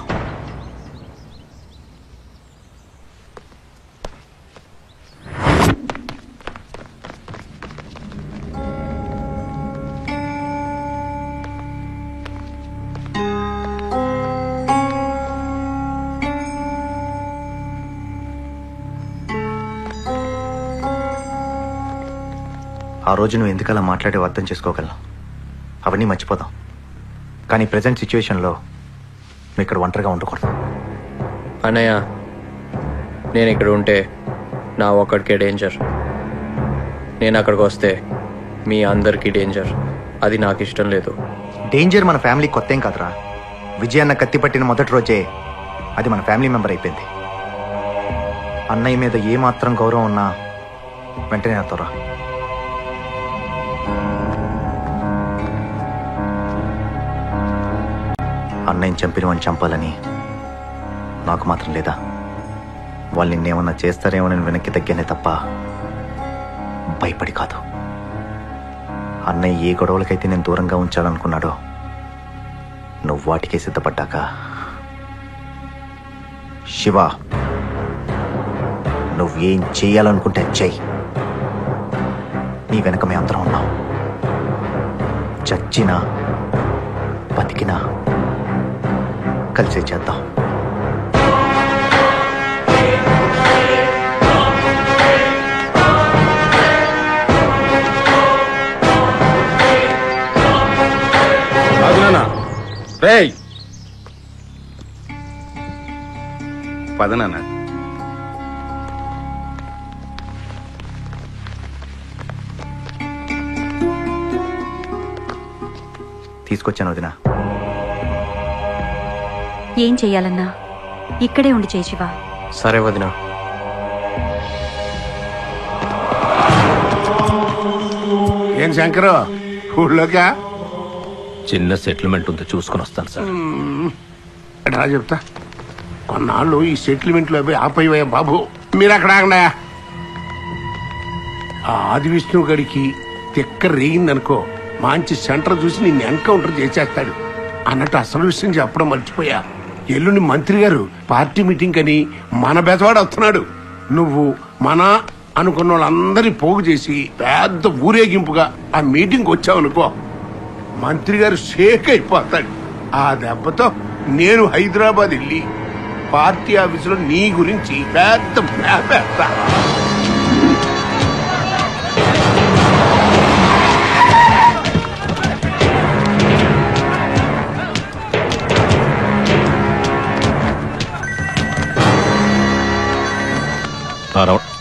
ఆ రోజు నువ్వు ఎందుకలా మాట్లాడే అర్థం చేసుకోగలను. అవన్నీ మర్చిపోదాం. కానీ ప్రజెంట్ సిచ్యువేషన్లో నువ్వు ఇక్కడ ఒంటరిగా ఉండకూడదు. అన్నయ్య, నేను ఇక్కడ ఉంటే నా ఒక్కడికే డేంజర్. నేను అక్కడికి వస్తే మీ అందరికీ డేంజర్. అది నాకు ఇష్టం లేదు. డేంజర్ మన ఫ్యామిలీ కొత్త ఏం కాదురా. విజయన్న కత్తి పట్టిన మొదటి రోజే అది మన ఫ్యామిలీ మెంబర్ అయిపోయింది. అన్నయ్య మీద ఏమాత్రం గౌరవం ఉన్నా వెంటనే నాతోరా. అన్నయ్యని చంపిన వాడిని చంపాలని నాకు మాత్రం లేదా? వాళ్ళు నిన్నేమన్నా చేస్తారేమోనని వెనక్కి తగ్గానే తప్ప భయపడి కాదు. అన్నయ్య ఏ గొడవలకైతే నేను దూరంగా ఉంచాలనుకున్నాడో నువ్వు వాటికే సిద్ధపడ్డాక, శివ నువ్వేం చెయ్యాలనుకుంటే చెయ్యి. నీ వెనక మేము అందరం ఉన్నాం. చచ్చినా బతికినా కలిసే చేద్దాం. పదనాన్న. తీసుకొచ్చాను వదినా. ఏం చెయ్యాలన్నా ఇక్కడే ఉండి చేయి శివ. సరే వదినా. ఏం శంకరు ఊళ్ళోకా? చిన్న సెటిల్మెంట్ ఉంది, చూసుకుని వస్తాను సార్. రా చెప్తా. కొన్నాళ్ళు ఈ సెటిల్మెంట్లో అవి ఆపయ్యా బాబు. మీరు అక్కడ ఆగండాయా. ఆ ఆది విష్ణు గడికి తిక్క రేగిందనుకో, మంచి సెంటర్ చూసి నిన్ను ఎన్కౌంటర్ చేసేస్తాడు అన్నట్టు అసలు విషయం చెప్పడం మర్చిపోయా. ఎల్లుండి మంత్రి గారు పార్టీ మీటింగ్ అని మన బెదవాడు వస్తున్నాడు. నువ్వు మన అనుకున్న వాళ్ళందరినీ పోగు చేసి పెద్ద ఊరేగింపుగా ఆ మీటింగ్ వచ్చావనుకో, మంత్రి గారు షేక్ అయిపోతాడు. ఆ దెబ్బతో నేను హైదరాబాద్ వెళ్ళి పార్టీ ఆఫీసులో నీ గురించి పెద్ద మేపేస్తా.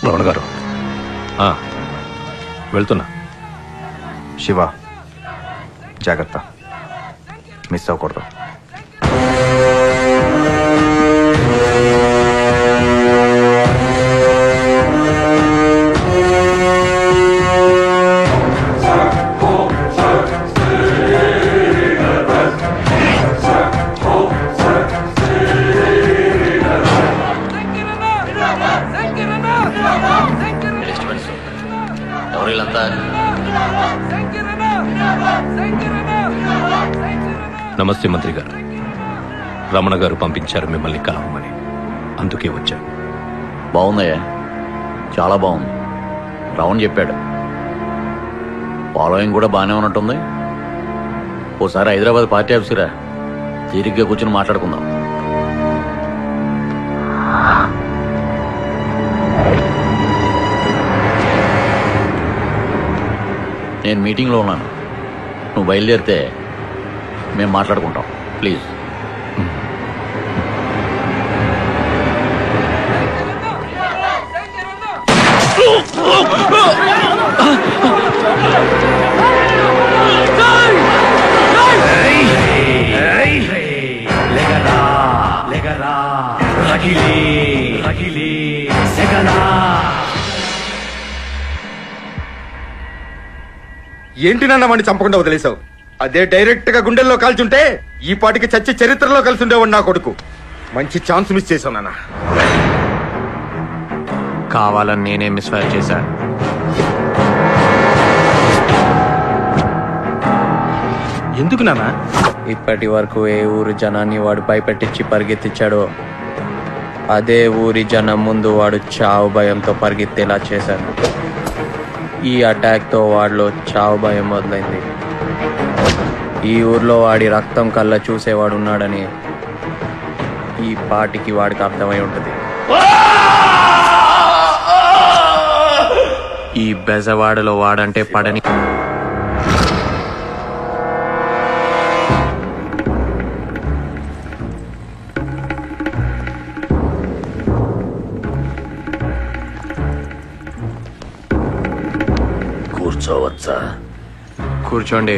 రమణ గారు వెళ్తున్నా. శివ జాగ్రత్త, మిస్ అవ్వకూడదు. నమస్తే మంత్రి గారు. రమణ గారు పంపించారు మిమ్మల్ని కలవమని, అందుకే వచ్చాను. బాగుందయ్యా, చాలా బాగుంది. రమణ చెప్పాడు. ఫాలోయింగ్ కూడా బాగానే ఉన్నట్టుంది. ఓసారి హైదరాబాద్ పార్టీ ఆఫీసురా, తిరిగ్గా కూర్చొని మాట్లాడుకుందాం. నేను మీటింగ్లో ఉన్నాను. నువ్వు బయలుదేరితే మేము మాట్లాడుకుంటాం. ప్లీజ్. ఏంటి నాన్న వాడిని చంపకుండా వదిలేసావు? అదే డైరెక్ట్ గా గుండెల్లో కాల్చుంటే ఈ పాటికి చచ్చి చరిత్రలో కలిసి ఉండేవాడు నా కొడుకు. మంచి ఛాన్స్ మిస్ చేసావు నాన్న. కావాలని నేనే మిస్ఫైర్ చేశా. ఎందుకు నాన్న? ఇప్పటి వరకు ఏ ఊరు జనాన్ని వాడు భయపెట్టించి పరిగెత్తించాడో అదే ఊరి జనం ముందు వాడు చావు భయంతో పరిగెత్తేలా చేశాడు. ఈ అటాక్తో వాడిలో చావు భయం మొదలైంది. ఈ ఊర్లో వాడి రక్తం కళ్ళ చూసేవాడు ఉన్నాడని ఈ పాటికి వాడికి అర్థమై ఉంటుంది. ఈ బెజవాడలో వాడంటే పడని కూర్చోవచ్చా? కూర్చోండి.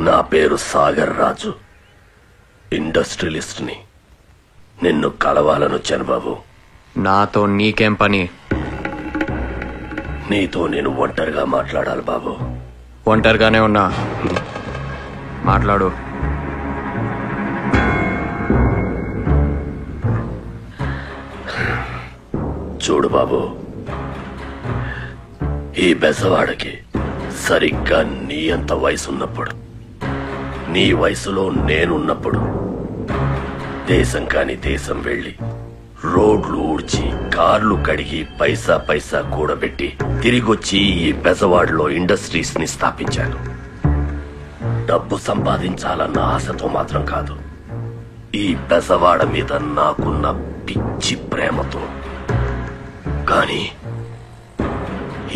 నా పేరు సాగర్ రాజు, ఇండస్ట్రియలిస్ట్ ని. నిన్ను కలవాలని వచ్చాను బాబు. నాతో నీకేం పని? నీతో నేను ఒంటరిగా మాట్లాడాలి బాబు. ఒంటరిగానే ఉన్నా, మాట్లాడు. చూడు బాబు, ఈ బెజవాడకి సరిగ్గా నీ అంత వయసున్నప్పుడు, నీ వయసులో నేనున్నప్పుడు దేశం కాని దేశం వెళ్ళి రోడ్లు ఊడ్చి కార్లు కడిగి పైసా పైసా కూడబెట్టి తిరిగొచ్చి ఈ బెజవాడలో ఇండస్ట్రీస్ ని స్థాపించాను. డబ్బు సంపాదించాలన్న ఆశతో మాత్రం కాదు, ఈ బెజవాడ మీద నాకున్న పిచ్చి ప్రేమతో. కానీ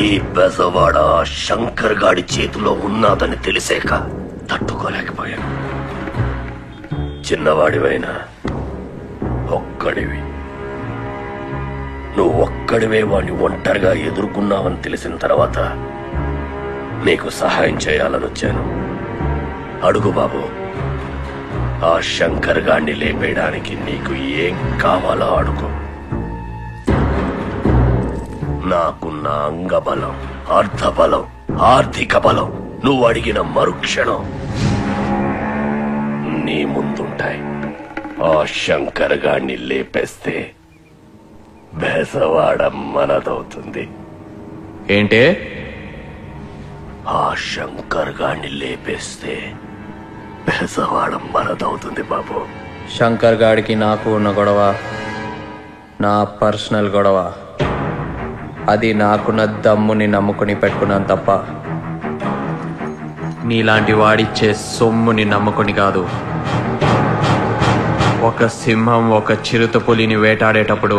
ఈ బెజవాడ శంకర్ గాడి చేతిలో ఉన్నదని తెలిసాక తట్టుకోలేకపోయాను. చిన్నవాడివైనా ఒక్కడివి, నువ్వు ఒక్కడివే వాడిని ఒంటరిగా ఎదుర్కొన్నావని తెలిసిన తర్వాత నీకు సహాయం చేయాలని వచ్చాను. అడుగు బాబు, ఆ శంకర్ గాడిని లేపేయడానికి నీకు ఏం కావాలో అడుగు. నాకున్న అంగబలం, అర్థబలం, ఆర్థిక బలం నువ్వు అడిగిన మరుక్షణం నీ ముందుంటాయి. ఆ శంకర్ గాడిని లేపేస్తే బెజవాడ మనదవుతుంది. ఏంటే? ఆ శంకర్ గాడిని లేపేస్తే బెజవాడ మనదవుతుంది బాబు. శంకర్ గాడికి నాకు ఉన్న గొడవ నా పర్సనల్ గొడవ. అది నాకున్న దమ్ముని నమ్ముకుని పెట్టుకున్నాను తప్ప నీలాంటి వాడిచ్చే సొమ్ముని నమ్ముకుని కాదు. ఒక సింహం ఒక చిరుత పులిని వేటాడేటప్పుడు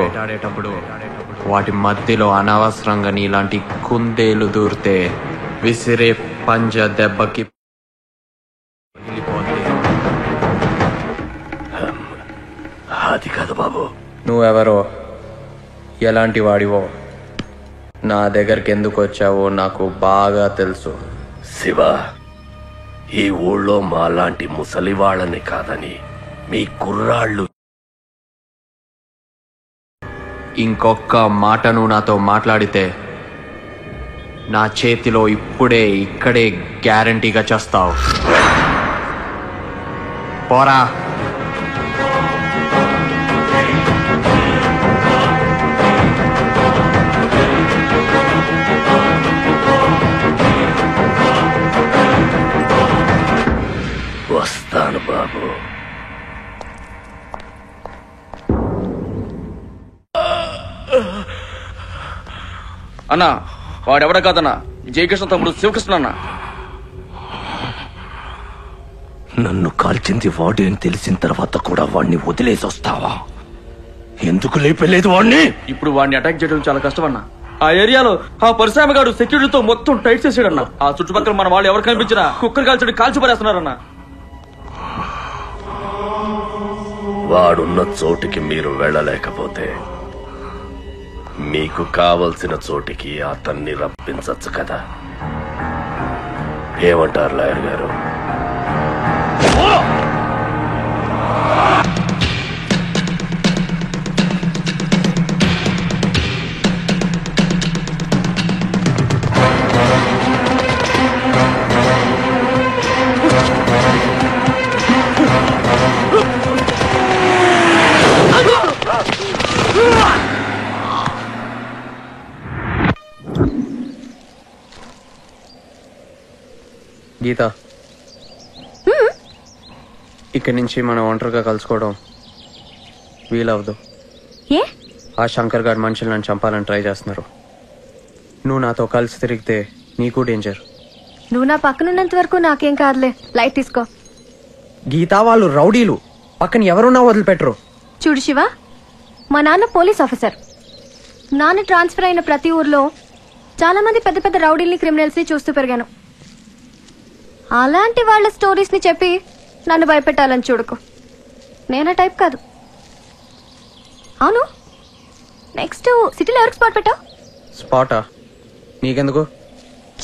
వాటి మధ్యలో అనవసరంగా నీలాంటి కుందేలు దూరితే విసిరే పంజ దెబ్బకి అది కాదు బాబు. నువ్వెవరో, ఎలాంటి వాడివో, నా దగ్గరికి ఎందుకు వచ్చావో నాకు బాగా తెలుసు. శివ, ఈ ఊళ్ళో మాలాంటి ముసలి వాళ్ళని కాదని మీ కుర్రాళ్ళు. ఇంకొక మాట నువ్వు నాతో మాట్లాడితే నా చేతిలో ఇప్పుడే ఇక్కడే గ్యారంటీగా చేస్తావు. పోరా. వస్తాను బాబు. అన్నా వాడెవడ కాదన్నా, జయకృష్ణ తమ్ముడు శివకృష్ణ అన్న. నన్ను కాల్చింది వాడు అని తెలిసిన తర్వాత కూడా వాడిని వదిలేసి వస్తావా? ఎందుకు లేపలేదు వాడిని? ఇప్పుడు వాడిని అటాక్ చేయడం చాలా కష్టం అన్నా. ఆ ఏరియాలో ఆ పరిశ్రమ గారు సెక్యూరిటీతో మొత్తం టైట్ చేసాడన్నా. ఆ చుట్టుపక్కల మన వాళ్ళు ఎవరు కనిపించినా కుక్కర్ కాల్చడం కాల్చి పడేస్తున్నారన్నా. వాడున్న చోటికి మీరు వెళ్ళలేకపోతే మీకు కావలసిన చోటికి అతన్ని రప్పించచ్చు కదా. ఏమంటారు లాయర్ గారు? గీత, ఇక్కడి నుంచి మనం ఒంటరిగా కలుసుకోవడం వీలవదు. ఏ? ఆ శంకర్ గారి మనుషులు నన్ను చంపాలని ట్రై చేస్తున్నారు. నువ్వు నాతో కలిసి తిరిగితే నీకు డేంజర్. నువ్వు నా పక్కనున్నంత వరకు నాకేం కాదులే, లైట్ తీసుకో. గీత, వాళ్ళు రౌడీలు, పక్కన ఎవరున్నా వదిలిపెట్టరు. చూడు శివ, మా నాన్న పోలీస్ ఆఫీసర్. నాన్న ట్రాన్స్ఫర్ అయిన ప్రతి ఊర్లో చాలా మంది పెద్ద పెద్ద రౌడీల్ని, క్రిమినల్స్ ని చూస్తూ పెరిగాను. అలాంటి వాళ్ళ స్టోరీస్ ని చెప్పి నన్ను భయపెట్టాలని చూడకు. నేనా టైప్ కాదు. అవును, నెక్స్ట్ సిటీలో ఎవరికి స్పాట్ పెట్టావు? స్పాటా? నీకెందుకు?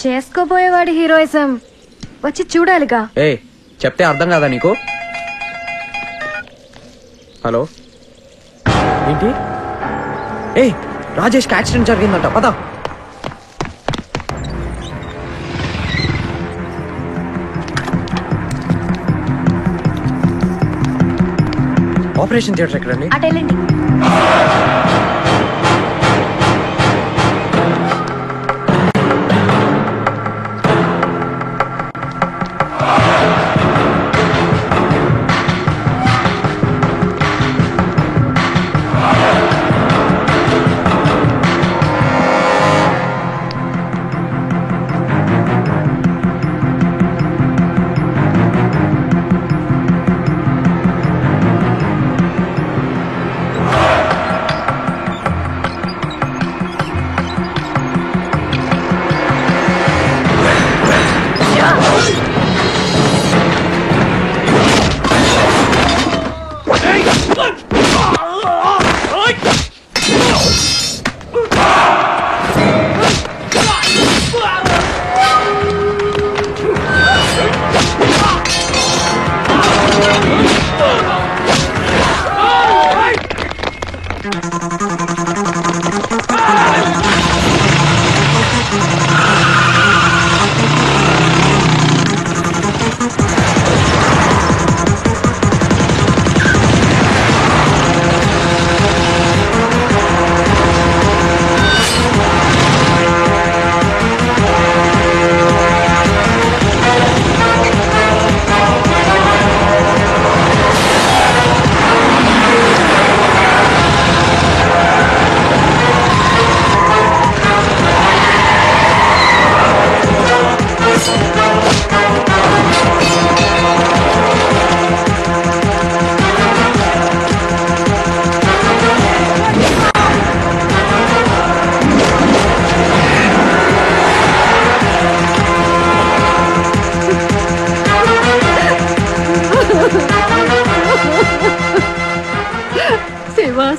చేసుకోబోయేవాడి హీరోయిజం వచ్చి చూడాలిగా. ఏ చెప్తే అర్థం కాదా నీకు? హలో, ఏంటి? ఏ రాజేష్కి యాక్సిడెంట్ జరిగిందంట, పద. ఆపరేషన్ థియేటర్ ఎక్కడండి? అటు వెళ్ళండి.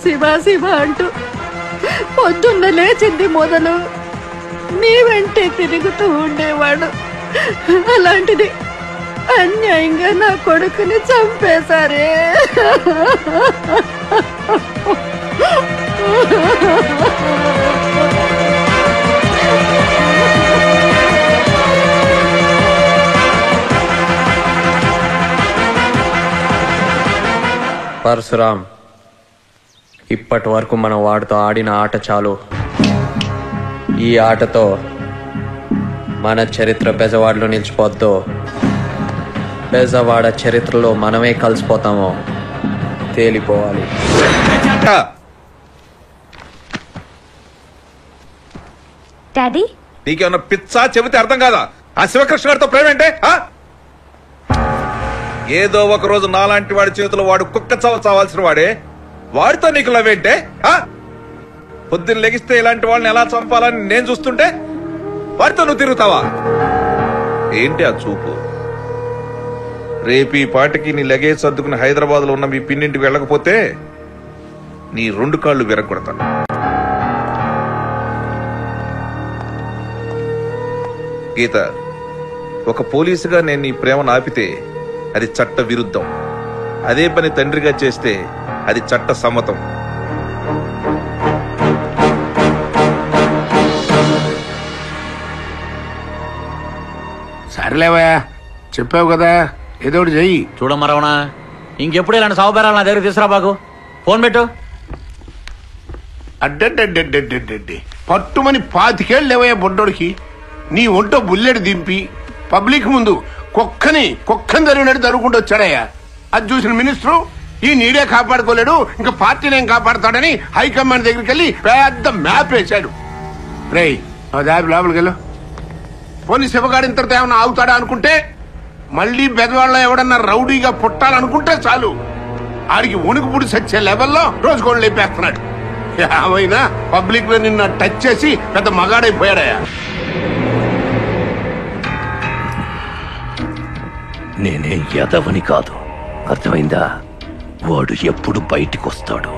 శివ శివ అంటూ పొద్దున్న లేచింది మొదలు నీ వెంటే తిరుగుతూ ఉండేవాడు. అలాంటిది అన్యాయంగా నా కొడుకుని చంపేశారే. పరశురామ్, ఇప్పటి వరకు మనం వాడితో ఆడిన ఆట చాలు. ఈ ఆటతో మన చరిత్ర బెజవాడలో నిలిచిపోద్దో, బెజవాడ చరిత్రలో మనమే కలిసిపోతామో తేలిపోవాలి. డాడీ నీకేమన్నా పిచ్చా చెబితే అర్థం కాదా? ఆ శివకృష్ణ గారితో ప్రేమేంటే? ఏదో ఒక రోజు నాలాంటి వాడి చేతిలో వాడు కుక్క చావాల్సిన వాడే, వాడితో నీకు లవేంటే? పొద్దున్న లెగిస్తే ఇలాంటి వాళ్ళని ఎలా చంపాలని నేను చూస్తుంటే వాడితో నువ్వు తిరుగుతావా? ఏంటి ఆ చూపు? రేపు ఈ పాటికి నీ లగేజ్ సర్దుకుని హైదరాబాద్ లో ఉన్న మీ పిన్నింటికి వెళ్ళకపోతే నీ 2 కాళ్ళు విరగొడతాను. గీత, ఒక పోలీసుగా నేను నీ ప్రేమను ఆపితే అది చట్ట విరుద్ధం. అదే పని తండ్రిగా చేస్తే అది చట్ట సమ్మతం. సరేలేవా, చెప్పావు కదా, ఏదో ఒకటి చెయ్యి. చూడమ్మరవణ, ఇంకెప్పుడు ఇలాంటి సాగుబేరాలు నా దగ్గర తీసుకురా బాగు. ఫోన్ పెట్టు. అడ్డడ్డడ్డడ్డడ్డడ్డి పట్టుమని 25 ఏళ్ళు లేవయ్యా బొడ్డోడికి. నీ ఒంటో బుల్లెట్ దింపి పబ్లిక్ ముందు కుక్కని తరుగునట్టు తరుగుకుంటూ వచ్చాడయ్యా. అది చూసిన మినిస్టరు ఈ నీడే కాపాడుకోలేడు, ఇంకా పార్టీని ఏం కాపాడుతాడని హైకమాండ్ దగ్గరికి వెళ్ళి పెద్ద మ్యాప్ వేశాడు. రేయ్, దాబి లోపలికి వెళ్ళు. పోనీ శివగాడి ఇంతటితో ఏమన్నా ఆగుతాడా అనుకుంటే, మళ్ళీ పెద్దవాళ్ళ ఎవడన్నా రౌడీగా పుట్టాలనుకుంటే చాలు ఆడికి ఉణుకు పుడి సచ్చే లెవెల్లో రోజుకోళ్ళు లేపేస్తున్నాడు. ఏమైనా పబ్లిక్ లో నిన్న టచ్ చేసి పెద్ద మగాడైపోయాడయా. నేనేం యదవని కాదు, అర్థమైందా? వాడు ఎప్పుడు బయటికి వస్తాడు,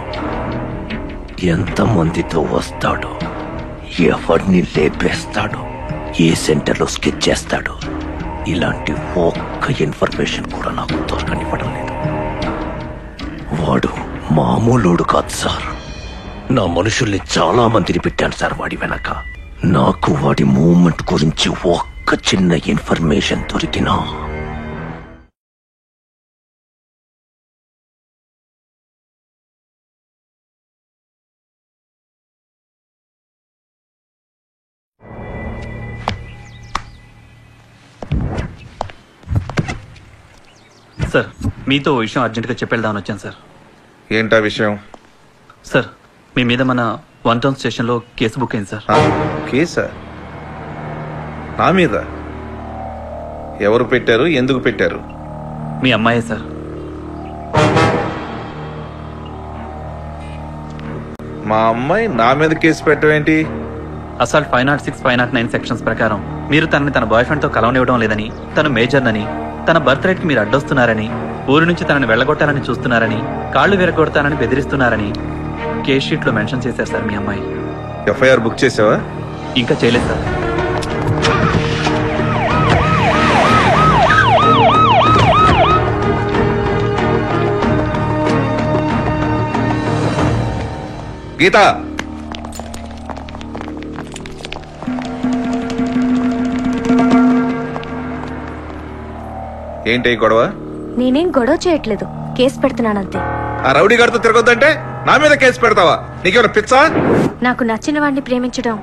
ఎంతమందితో వస్తాడు, ఎవరిని లేపేస్తాడు, ఏ సెంటర్లో స్కెచ్ చేస్తాడు, ఇలాంటి ఒక్క ఇన్ఫర్మేషన్ కూడా నాకు దొరకనివ్వడం లేదు. వాడు మామూలోడు కాదు సార్. నా మనుషుల్ని చాలా మందిని పెట్టాను సార్ వాడి వెనక. నాకు వాడి మూవ్మెంట్ గురించి ఒక్క చిన్న ఇన్ఫర్మేషన్ దొరికినా సార్, మీతో ఓ విషయం అర్జెంటుగా చెప్పేద్దామని వచ్చాను సార్. ఏంటా విషయం? సార్, మీ మీద మన 1 టౌన్ స్టేషన్లో కేసు బుక్ అయింది సార్. కేసా? నా మీద? ఎవరు పెట్టారు? ఎందుకు పెట్టారు? మీ అమ్మాయే సార్. మా అమ్మాయి నా మీద కేసు పెట్టవేంటి? అసాల్ట్ 506, 509 సెక్షన్స్ ప్రకారం మీరు తనని తన బాయ్ ఫ్రెండ్తో కలవనివ్వడం లేదని, తను మేజర్నని, తన బర్త్ రేట్కి మీరు అడ్డొస్తున్నారని, ఊరి నుంచి తనని వెళ్ళగొట్టాలని చూస్తున్నారని, కాళ్ళు విరగొడతానని బెదిరిస్తున్నారని కేస్ షీట్ లో మెన్షన్ చేశారు సార్ మీ అమ్మాయి. ఎఫ్ఐఆర్ బుక్ చేసావా? ఇంకా చేయలేదు సార్. గీత, ఏంటి గొడవ? నేనేం గొడవ చేయట్లేదు, కేసు పెడుతున్నానంతే. ఆ రౌడీ గారితో తిరగొద్దంటే నా మీద కేసు పెడతావా? నీకేమైనా పిచ్చా? నాకు నచ్చిన వాడిని ప్రేమించడం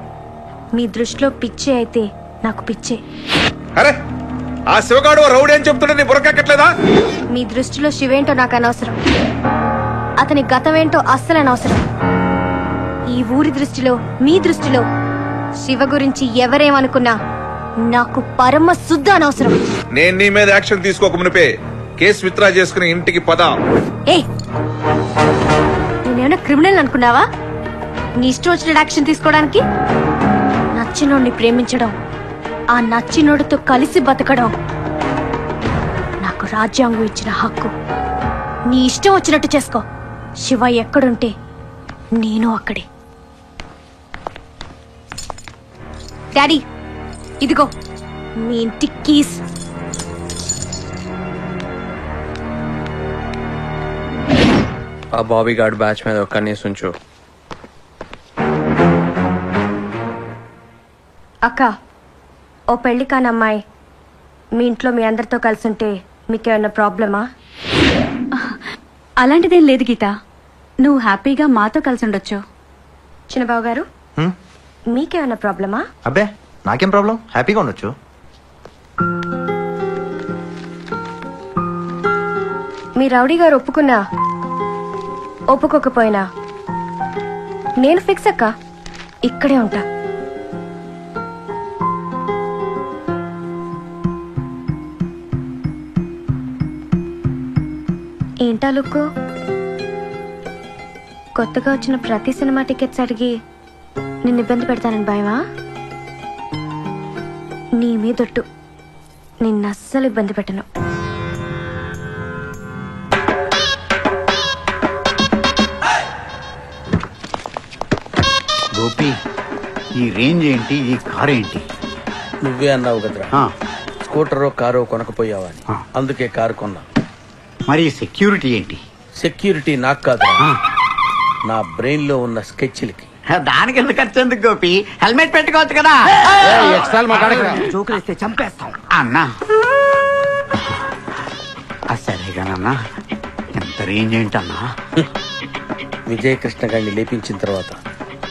మీ దృష్టిలో పిచ్చే అయితే నాకు పిచ్చే. అరే, ఆ శివగాడు రౌడీ అని చెప్తుంటే నీ బుర్రకెక్కట్లేదా? మీ దృష్టిలో శివేంటో నాకు అనవసరం, అతని గతమేంటో అస్సలు అనవసరం. ఈ ఊరి దృష్టిలో, మీ దృష్టిలో శివ గురించి ఎవరేమనుకున్నా నాకు పరమ శుద్ధ అనవసరం. నేను నీ మీద యాక్షన్ తీసుకోక మునిపే కేసు విత్డ్రా చేసుకుని ఇంటికి పద. ఏ, నేనేమైనా క్రిమినల్ అనుకున్నావా నీ ఇష్టం వచ్చిన యాక్షన్ తీసుకోవడానికి? నచ్చినోడిని ప్రేమించడం, ఆ నచ్చినోడితో కలిసి బతకడం నాకు రాజ్యాంగం ఇచ్చిన హక్కు. నీ ఇష్టం వచ్చినట్టు చేసుకో. శివ ఎక్కడుంటే నేను అక్కడే. డాడీ, ఇదిగో మీ ఇంటి కీస్. ఆ బాబీ గార్డ్ బ్యాచ్ మీద ఒక కన్నేసి ఉంచు. అక్క, ఓ పెళ్లి కాని అమ్మాయి మీ ఇంట్లో మీ అందరితో కలిసి ఉంటే మీకేమన్నా ప్రాబ్లమా? అలాంటిదేం లేదు గీత, నువ్వు హ్యాపీగా మాతో కలిసి ఉండొచ్చు. చిన్నబాబు గారు, మీకేమన్నా ప్రాబ్లమా? అబ్బే, నాకేం ప్రాబ్లం, హ్యాపీగా ఉండొచ్చు. మీ రౌడీ గారు ఒప్పుకున్నా ఒప్పుకోకపోయినా నేను ఫిక్స్ అక్క, ఇక్కడే ఉంటా. ఏంటా లుక్కు? కొత్తగా వచ్చిన ప్రతి సినిమా టికెట్స్ అడిగి నిన్ను ఇబ్బంది పెడతానని భయమా? నీ మీదొట్టు, నిన్ను అస్సలు ఇబ్బంది పెట్టను. గోపి, ఈ రేంజ్ ఏంటి, ఈ కార్ ఏంటి? నువ్వే అన్నావు కదరా స్కూటరో కారో కొనకపోయావని, అందుకే కారు కొన్నా. మరి సెక్యూరిటీ ఏంటి? సెక్యూరిటీ నాకు కాదు, నా బ్రెయిన్ లో ఉన్న స్కెచ్లకి. దానికి ఎందుకు ఖర్చు ఎందుకు గోపి? హెల్మెట్ పెట్టుకోవచ్చు కదా. జోకులేస్తే చంపేస్తాం అన్నా. సరేగానన్నా, ఎంత రేంజ్ ఏంటన్నా? విజయకృష్ణ గారిని లేపించిన తర్వాత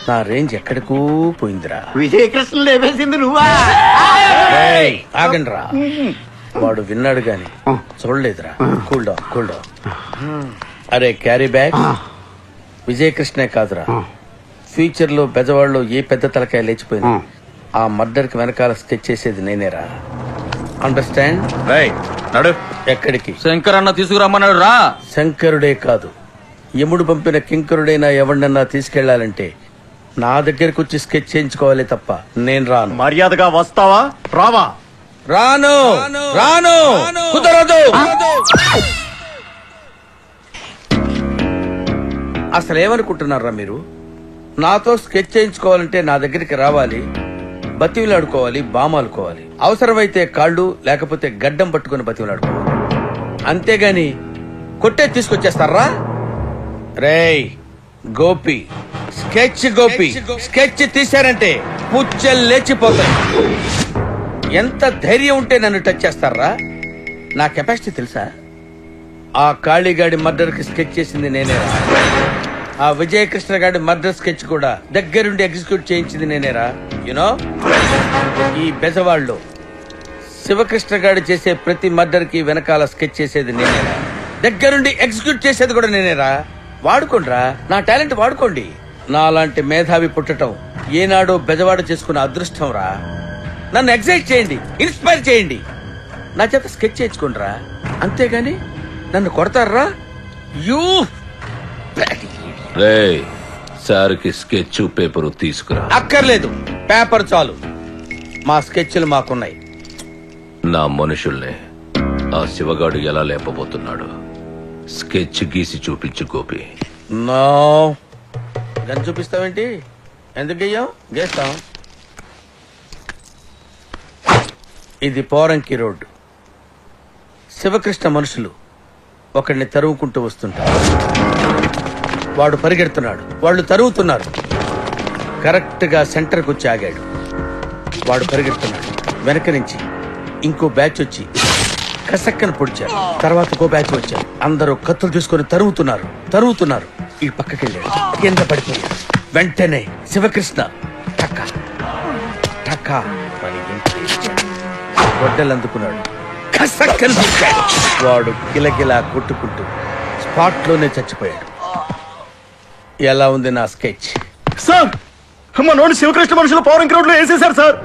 నా రేంజ్ ఎక్కడికో పోయిందిరా. విజయకృష్ణ లేపేసింది నువ్వా? ఆగండి రా, వాడు విన్నాడు గాని చూడలేదురా. Cool down, cool down. అరే క్యారీ బ్యాగ్, విజయకృష్ణే కాదురా, ఫ్యూచర్ లో బెజవాడలో ఏ పెద్ద తలకాయ లేచిపోయింది ఆ మర్డర్ కి వెనకాల స్కెచ్ చేసేది నేనేరా. అండర్స్టాండ్? నడు. ఎక్కడికి? శంకర్ అన్న తీసుకురమ్మన్నాడు రా. శంకరుడే కాదు, యముడు పంపిన కింకరుడైనా ఎవరినన్నా తీసుకెళ్లాలంటే నా దగ్గరకు వచ్చి స్కెచ్ చేయించుకోవాలి తప్ప నేను రాను. మర్యాదగా వస్తావా రావా? రాను రాను, కుదరదు. అసలు ఏమనుకుంటున్నారా మీరు? నాతో స్కెచ్ చేయించుకోవాలంటే నా దగ్గరికి రావాలి, బతివిలాడుకోవాలి, బామాలుకోవాలి, అవసరమైతే కాళ్ళు లేకపోతే గడ్డం పట్టుకుని బతివిలాడుకోవాలి. అంతేగాని కొట్టే తీసుకొచ్చేస్తారా? రేయ్ గోపి, స్కెచ్ గోపి, స్కెచ్ తీశారంటే పుచ్చలు లేచిపోతాయి. ఎంత ధైర్యం ఉంటే నన్ను టచ్ చేస్తారా? నా కెపాసిటీ తెలుసా? ఆ కాళీగాడి మర్డర్ కి స్కెచ్ చేసింది నేనేరా. ఆ విజయకృష్ణ గాడి మర్డర్ స్కెచ్ కూడా దగ్గరుండి ఎగ్జిక్యూట్ చేయించింది నేనేరా. యునో, ఈ బెజవాడలో శివకృష్ణ గాడు చేసే ప్రతి మర్డర్ కి వెనకాల స్కెచ్ చేసేది నేనేరా, దగ్గరుండి ఎగ్జిక్యూట్ చేసేది కూడా నేనేరా. వాడుకోండిరా, నా టాలెంట్ వాడుకోండి. నాలాంటి మేధావి పుట్టటం ఏనాడో బెజవాడ చేసుకున్న అదృష్టం రా. నన్ను ఎగ్జైట్ చేయండి, ఇన్స్పైర్ చేయండి, నా చేత స్కెచ్ చేయించుకోండిరా. అంతేగాని నన్ను కొడతారా? యూ రేయ్, సార్కి స్కెచ్ పేపరు తీసుకురా. అక్కర్లేదు, పేపర్ చాలు. మా స్కెచ్లు మాకున్నాయి. నా మనుషుల్ని ఆ శివగాడు ఎలా లేపబోతున్నాడు స్కెచ్ గీసి చూపించు గోపి. No, gun చూపిస్తావేంటి? ఎందుకు గెయ్యాం? గేస్తాం. ఇది పోరంకి రోడ్డు. శివకృష్ణ మనుషులు ఒకడిని తరువుకుంటూ వస్తుంటారు. వాడు పరిగెడుతున్నాడు, వాళ్ళు తరుగుతున్నారు. కరెక్ట్ గా సెంటర్కి వచ్చి ఆగాడు. వాడు పరిగెడుతున్నాడు, వెనక నుంచి ఇంకో బ్యాచ్ వచ్చి కసక్కన పొడిచారు. తర్వాత ఇంకో బ్యాచ్ వచ్చారు. అందరూ కత్తులు తీసుకొని తరుగుతున్నారు. ఈ పక్కకెళ్ళాడు, కింద పడిపోయాడు. వెంటనే శివకృష్ణ టక్క టక్క గొడ్డలు అందుకున్నాడు, కసక్కన పొడిచాడు. వాడు గిలగిలా కొట్టుకుంటూ స్పాట్ లోనే చచ్చిపోయాడు. ఎలా ఉంది నా స్కెచ్? సార్, మా నోటి శివకృష్ణ మనుషులు పవర్ రోడ్ లో వేసేశారు సార్.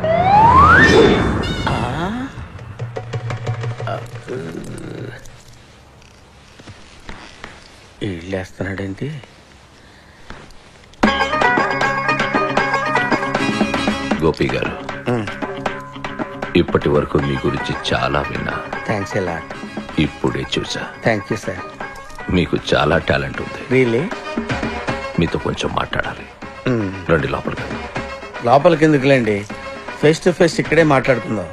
ఇల్లేస్తున్నాడేంటి? గోపి గారు, ఇప్పటి వరకు మీ గురించి చాలా విన్నా. Thanks a lot. ఇప్పుడే చూసా. Thank you sir. మీకు చాలా టాలెంట్ ఉంది. రియలీ? మీతో కొంచెం మాట్లాడాలి. రండి లోపలికి. లోపలికి ఎందుకులేండి, ఫేస్ టు ఫేస్ ఇక్కడే మాట్లాడుకుందాం.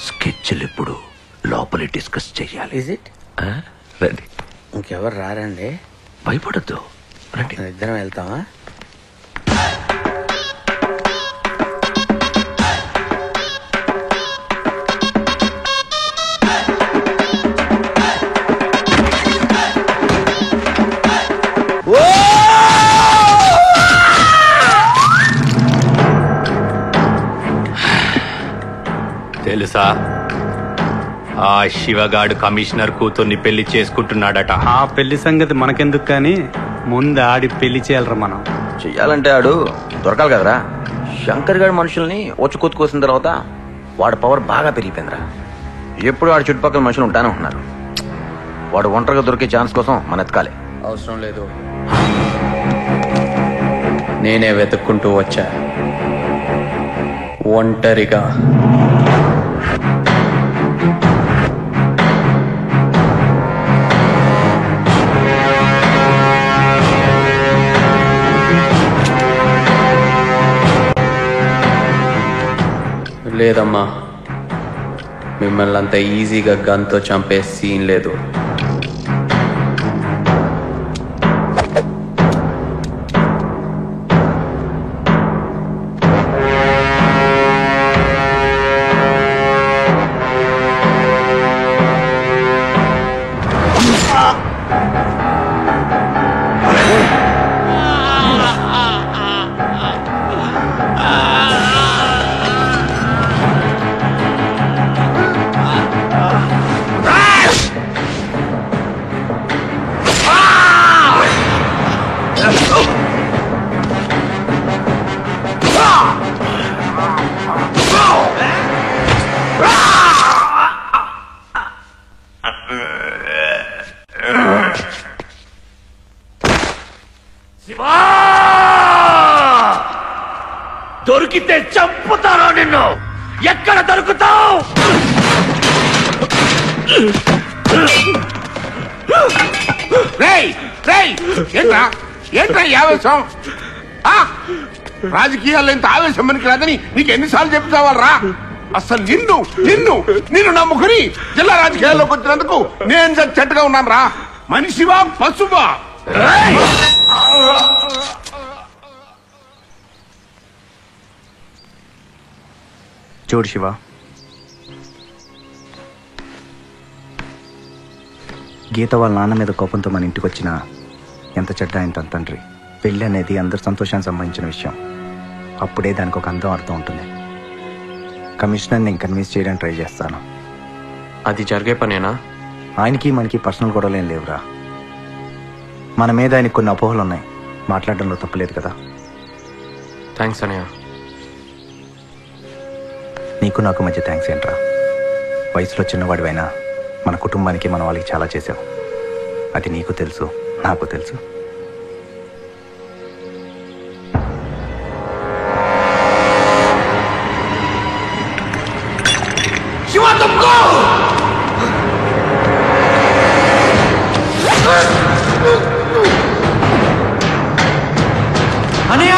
స్కెచ్లు ఇప్పుడు లోపలి డిస్కస్ చెయ్యాలి. Is it? రండి. ఇంకెవరు రారండి? భయపడద్దు, రండి. ఇద్దరం వెళ్తామా? తెలుసా, ఆ శివగాడు కమిషనర్ కూతుర్ని పెళ్లి చేసుకుంటున్నాడట. ఆ పెళ్లి సంగతి మనకెందుకు కానీ ముందు ఆడి పెళ్లి చేయాలరా మనం. చెయ్యాలంటే ఆడు దొరకాలి కదరా. శంకర్ గారి మనుషుల్ని వచ్చి కొత్తుకోసిన తర్వాత వాడి పవర్ బాగా పెరిగిపోయిందిరా. ఎప్పుడు ఆడు చుట్టుపక్కల మనుషులు ఉంటానే ఉంటున్నారు. వాడు ఒంటరిగా దొరికే ఛాన్స్ కోసం మన ఎతకాలి. అవసరం లేదు, నేనే వెతుక్కుంటూ వచ్చా ఒంటరిగా. లేదమ్మా, మిమ్మల్ని అంత ఈజీగా గన్తో చంపే సీన్ లేదు. దొరికితే చంపుతారా నిన్ను? ఎక్కడ దొరుకుతావు? ఏంట్రా ఈ ఆవేశం? రాజకీయాల్లో ఇంత ఆవేశం మనకి రాదని నీకు ఎన్నిసార్లు చెప్తావారా? అసలు నిన్ను నిన్ను నిన్ను నమ్ముకుని జిల్లా రాజకీయాల్లోకి వచ్చినందుకు నేను చెట్టుగా ఉన్నాను రా. మనిషివా పశువా? చూడు శివ, గీత వాళ్ళ నాన్న మీద కోపంతో మన ఇంటికి వచ్చిన ఎంత చెడ్డ ఆయన తన తండ్రి. పెళ్ళి అనేది అందరి సంతోషానికి సంబంధించిన విషయం. అప్పుడే దానికి ఒక అందం అర్థం ఉంటుంది. కమిషనర్ నేను కన్విన్స్ చేయడానికి ట్రై చేస్తాను. అది జరిగే పనేనా? ఆయనకి మనకి పర్సనల్ గొడవలు ఏం లేవురా. మన మీద ఆయనకి కొన్ని అపోహలు ఉన్నాయి. మాట్లాడడంలో తప్పులేదు కదా. థ్యాంక్స్ అన్నయ్య. నీకు నాకు మధ్య థ్యాంక్స్ ఏంట్రా? వయసులో చిన్నవాడివైనా మన కుటుంబానికి మన వాళ్ళకి చాలా చేసావు. అది నీకు తెలుసు, నాకు తెలుసు. శివ తుమ్కో అన్నయ్య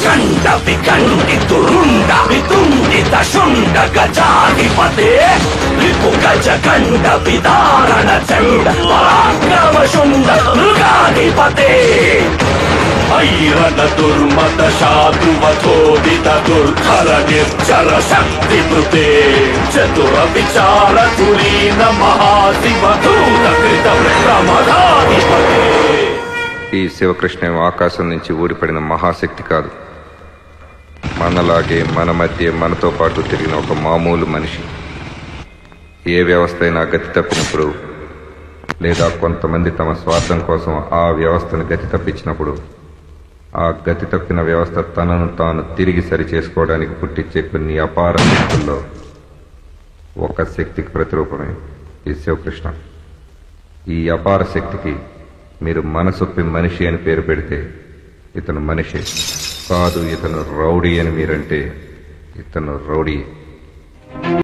శండ వికండి తురుండ వితుండిత శుండ గజాధిపతే రిపు గజ గండ విదారణ చండ పరాక్రమ శుండ మృగాధిపతే ఐరణ దుర్మత శాతువతోదిత దుర్ధర నిర్జర శక్తి మృతే చతుర విచార తురీన మహాశివ దూత కృత ప్రమదాధిపతే. ఈ శివకృష్ణ ఆకాశం నుంచి ఊడిపడిన మహాశక్తి కాదు, మనలాగే మన మధ్య మనతో పాటు తిరిగిన ఒక మామూలు మనిషి. ఏ వ్యవస్థ అయినా గతి తప్పినప్పుడు, లేదా కొంతమంది తమ స్వార్థం కోసం ఆ వ్యవస్థను గతి తప్పించినప్పుడు, ఆ గతి తప్పిన వ్యవస్థ తనను తాను తిరిగి సరి చేసుకోవడానికి పుట్టించే కొన్ని అపార శక్తుల్లో ఒక శక్తికి ప్రతిరూపమే ఈ శివకృష్ణ. ఈ అపార శక్తికి మీరు మనసొప్పి మనిషి అని పేరు పెడితే ఇతను మనిషి కాదు, ఇతను రౌడీ అని మీరంటే ఇతను రౌడీ.